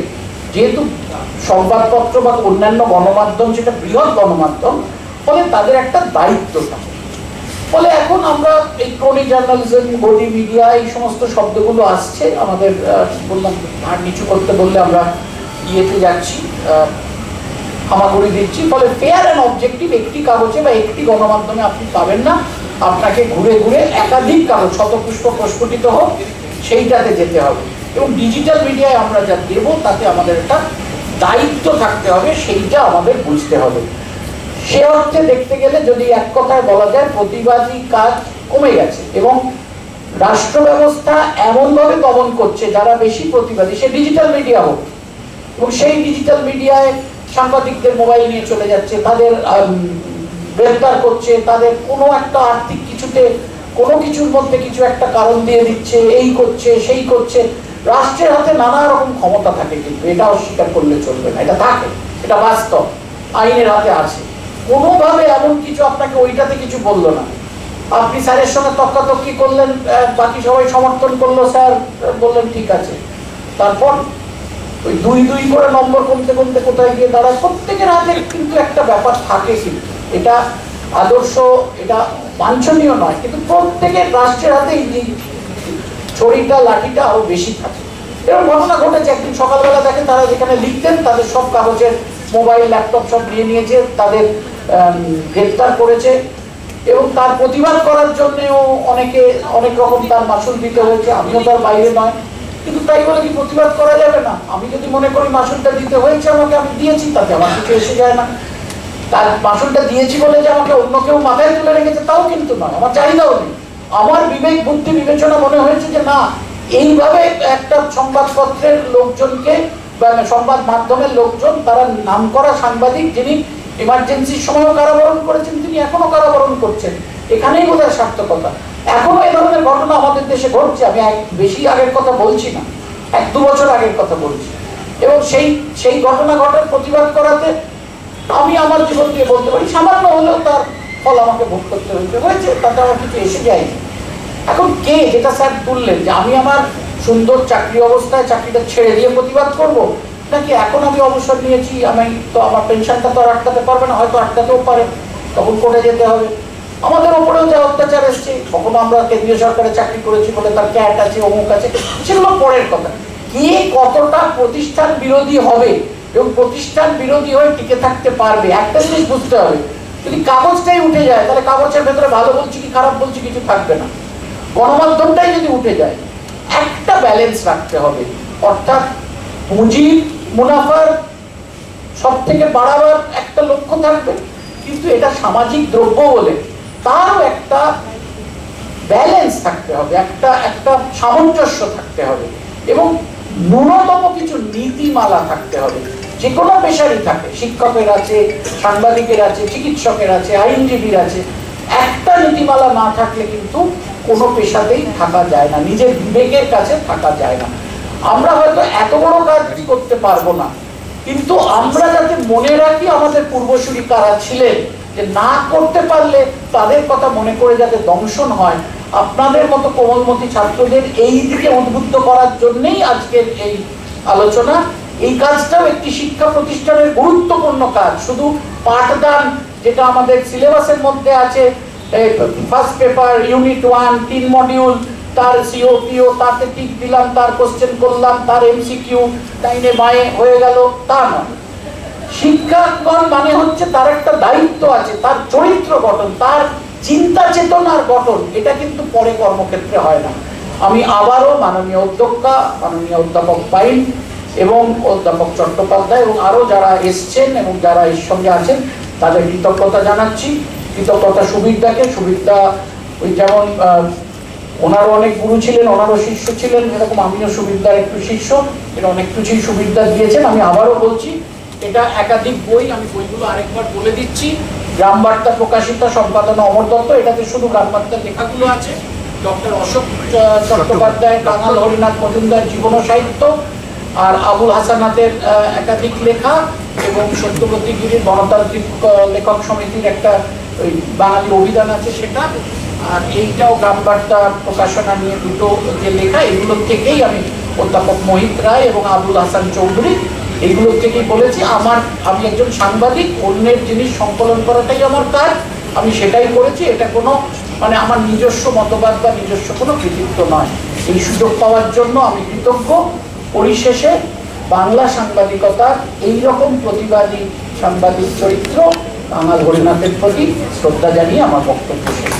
Speaker 2: যেহেতু সংবাদপত্র বা অন্যান্য গণমাধ্যম সেটা বৃহৎ গণমাধ্যম, ফলে তাদের একটা দায়িত্ব থাকে। ফলে এখন আমরা এই ক্রনি জার্নালিজম, গদি মিডিয়া, এই সমস্ত শব্দগুলো আসছে আমাদের। বললাম হাড় নিচু করতে বললে আমরা ইয়েতে যাচ্ছি, হামাগুড়ি দিচ্ছি। ফলে ফেয়ার অ্যান্ড অবজেক্টিভ একটি কাগজে বা একটি গণমাধ্যমে আপনি পাবেন না, আপনাকে ঘুরে ঘুরে একাধিক কাগজ, শতপুষ্প প্রস্ফুটিত হোক, সেইটাতে যেতে হবে। এবং ডিজিটাল মিডিয়ায় আমরা যা দেব তাতে আমাদের একটা দায়িত্ব থাকতে হবে, সেইটা আমাদের বুঝতে হবে। সে অর্থে দেখতে গেলে যদি এক কথায় বলা যায়, প্রতিবাদী কাজ কমে গেছে এবং রাষ্ট্র ব্যবস্থা এমনভাবে দমন করছে যারা বেশি প্রতিবাদী, সে ডিজিটাল মিডিয়া হোক, এবং সেই ডিজিটাল মিডিয়ায় সাংবাদিকদের মোবাইল নিয়ে চলে যাচ্ছে, তাদের গ্রেফতার করছে, তাদের কোনো একটা আর্থিক কিছুতে, কোনো কিছুর মধ্যে কিছু একটা কারণ দিয়ে দিচ্ছে, এই করছে, সেই করছে। রাষ্ট্রের হাতে নানা রকম ক্ষমতা থাকে, কিন্তু এটা অস্বীকার করলে চলবে না, এটা থাকে, এটা বাস্তব, আইনের হাতে আছে। কোনোভাবে এমন কিছু আপনাকে ওইটাতে কিছু বললো না, আপনি স্যারের সঙ্গে তর্কাতর্কি করলেন, বাকি সবাই সমর্থন করলো, স্যার বললেন ঠিক আছে, তারপর ওই 2-2 করে নম্বর কমতে কমতে কোথায় গিয়ে দাঁড়ায়। প্রত্যেকের হাতে কিন্তু একটা ব্যাপার থাকে, কিন্তু এটা আদর্শ, এটা বাঞ্ছনীয় নয়, কিন্তু প্রত্যেকের রাষ্ট্রের হাতে এই ছড়িটা, লাঠিটা আরো বেশি থাকে। এরকম ঘটনা ঘটেছে, একদিন সকালবেলা দেখেন তারা যেখানে লিখতেন তাদের সব কাগজের মোবাইল, ল্যাপটপ সব নিয়ে নিয়েছে, তাদের গ্রেফতার করেছে, এবং তার প্রতিবাদ করার জন্যও অনেকে অনেক রকম তার মাসুল দিতে হয়েছে। আমিও তার বাইরে নয়, কিন্তু তাই বলে কি প্রতিবাদ করা যাবে না? আমি যদি মনে করি মাসুলটা দিতে হয়েছে আমাকে, আমি দিয়েছি, তাতে আমার কিছু এসে যায় না। তার মাসুলটা দিয়েছি বলে যে আমাকে অন্য কেউ মাথায় তুলে রেখেছে তাও কিন্তু নয়, আমার চাহিদাও নেই। আমার বিবেক বুদ্ধি বিবেচনা মনে হয়েছে যে না, এইভাবে একটা সংবাদপত্রের লোকজনকে বা সংবাদ মাধ্যমের লোকজন, তারা নামকরা সাংবাদিক যিনি ইমার্জেন্সির সময়ও কারাবরণ করেছেন, তিনি এখনো কারাবরণ করছেন, এখানেই বোধহয় সার্থকতা। এখনো এই ধরনের ঘটনা আমাদের দেশে ঘটছে। আমি বেশি আগের কথা বলছি না, 1-2 বছর আগের কথা বলছি। এবং সেই ঘটনা ঘটার প্রতিবাদ করাতে আমি আমার জীবন দিয়ে বলতে পারি সামান্য হলেও তার ফল আমাকে ভোগ করতে হয়েছে, তাতে আমার কিছু এসে যায়নি। এখন কে, যেটা স্যার তুললেন যে আমি আমার সুন্দর চাকরি অবস্থায় চাকরিটা ছেড়ে দিয়ে প্রতিবাদ করব, নাকি এখন আমি অবসর নিয়েছি, আমি তো আমার পেনশনটা তো আর আটকাতে পারবে না, হয়তো আটকাতেও পারে, তখন কোর্টে যেতে হবে। আমাদের ওপরেও যে অত্যাচার এসছে, কখনো আমরা কেন্দ্রীয় সরকারে চাকরি করেছি বলে তার ক্যাট আছে, অমুক আছে, সেগুলো পরের কথা। কে কতটা প্রতিষ্ঠান বিরোধী হবে এবং প্রতিষ্ঠান বিরোধী হয়ে টিকে থাকতে পারবে, একটা জিনিস বুঝতে হবে, যদি কাগজটাই উঠে যায় তাহলে কাগজের ভেতরে ভালো বলছি কি খারাপ বলছি কিছু থাকবে না। গণমাধ্যমটাই যদি উঠে যায়, একটা ব্যালেন্স রাখতে হবে, অর্থাৎ পুঁজির মুনাফার সব থেকে বাড়াবার একটা লক্ষ্য থাকবে, কিন্তু এটা সামাজিক দ্রব্য বলে তারও একটা ব্যালেন্স থাকতে হবে, একটা একটা সামঞ্জস্য থাকতে হবে এবং ন্যূনতম কিছু নীতিমালা থাকতে হবে। যে কোনো পেশারই থাকে, শিক্ষকের আছে, সাংবাদিকের আছে, চিকিৎসকের আছে, আইনজীবীর আছে, একটা নীতিমালা না থাকলে কিন্তু কোনো পেশাতেই থাকা যায় না, নিজের বিবেকের কাছে থাকা যায় না। আমরা হয়তো এত বড় কাজ করতে পারবো না, কিন্তু আমরা যাতে মনে রাখি আমাদের পূর্বসূরি কারা ছিলেন, যে না করতে পারলে তাদের কথা মনে করে যাতে দংশন হয়, আপনাদের মতো কোমলমতি ছাত্রদের এই দিকে উদ্বুদ্ধ করার জন্যই আজকের এই আলোচনা। এই কাজটাও একটি শিক্ষা প্রতিষ্ঠানের গুরুত্বপূর্ণ কাজ। শুধু পাঠদান যেটা আমাদের সিলেবাসের মধ্যে আছে, ফার্স্ট পেপার, ইউনিট 1, 3 মডিউল, তার সিওপিও, তাতে টিক দিলাম, তার কোশ্চেন করলাম, তার এমসিকিউ ডাইনে বাঁয়ে হয়ে গেল, তা নয়। শিক্ষাঙ্গন মানে হচ্ছে তার একটা দায়িত্ব আছে, তার চরিত্র গঠন, তার চিন্তা চেতনার গঠন, এটা কিন্তু পরে কর্মক্ষেত্রে হয় না। আমি আবারও মাননীয় অধ্যক্ষা, মাননীয় অধ্যাপক পাইন এবং অধ্যাপক চট্টোপাধ্যায় এবং আরো যারা এসছেন এবং যারা এর সঙ্গে আছেন তাদের কৃতজ্ঞতা জানাচ্ছি। কৃতজ্ঞতা সুবিরদাকে। সুবিরদা ওই যেমন ওনারও অনেক গুরু ছিলেন, ওনারও শিষ্য ছিলেন, এরকম আমিও সুবিরদার একটু শিষ্য, এটা অনেক কিছুই সুবিরদা দিয়েছেন। আমি আবারও বলছি, এটা একাধিক বই, আমি বইগুলো আরেকবার বলে দিচ্ছি। গ্রামবার্তা প্রকাশিতা, সম্পাদনা অমর দত্ত, এটাতে শুধু গ্রামবার্তার লেখাগুলো আছে। ডক্টর অশোক চট্টোপাধ্যায়, কাঙাল হরিনাথ মজুমদার জীবন ও সাহিত্য, আর আবুল হাসানাতের একাধিক লেখা এবং সত্যব্রতী গিরির গণতান্ত্রিক লেখক সমিতির একটা ওই বাঙালি অভিধান আছে সেটা, আর এইটাও গ্রামবার্তা প্রকাশনা নিয়ে দুটো যে লেখা, এগুলোর থেকেই আমি অধ্যাপক মোহিত রায় এবং আবুল হাসান চৌধুরী এইগুলোর থেকেই বলেছি। আমি একজন সাংবাদিক, অন্যের জিনিস সংকলন করাটাই আমার কাজ, আমি সেটাই করেছি। এটা কোনো মানে আমার নিজস্ব মতবাদ বা নিজস্ব কোনো কৃতিত্ব নয়। এই সুযোগ পাওয়ার জন্য আমি কৃতজ্ঞ। পরিশেষে বাংলা সাংবাদিকতার এইরকম প্রতিবাদী সাংবাদিক চরিত্র কাঙাল হরিনাথের প্রতি শ্রদ্ধা জানিয়ে আমার বক্তব্য শেষ।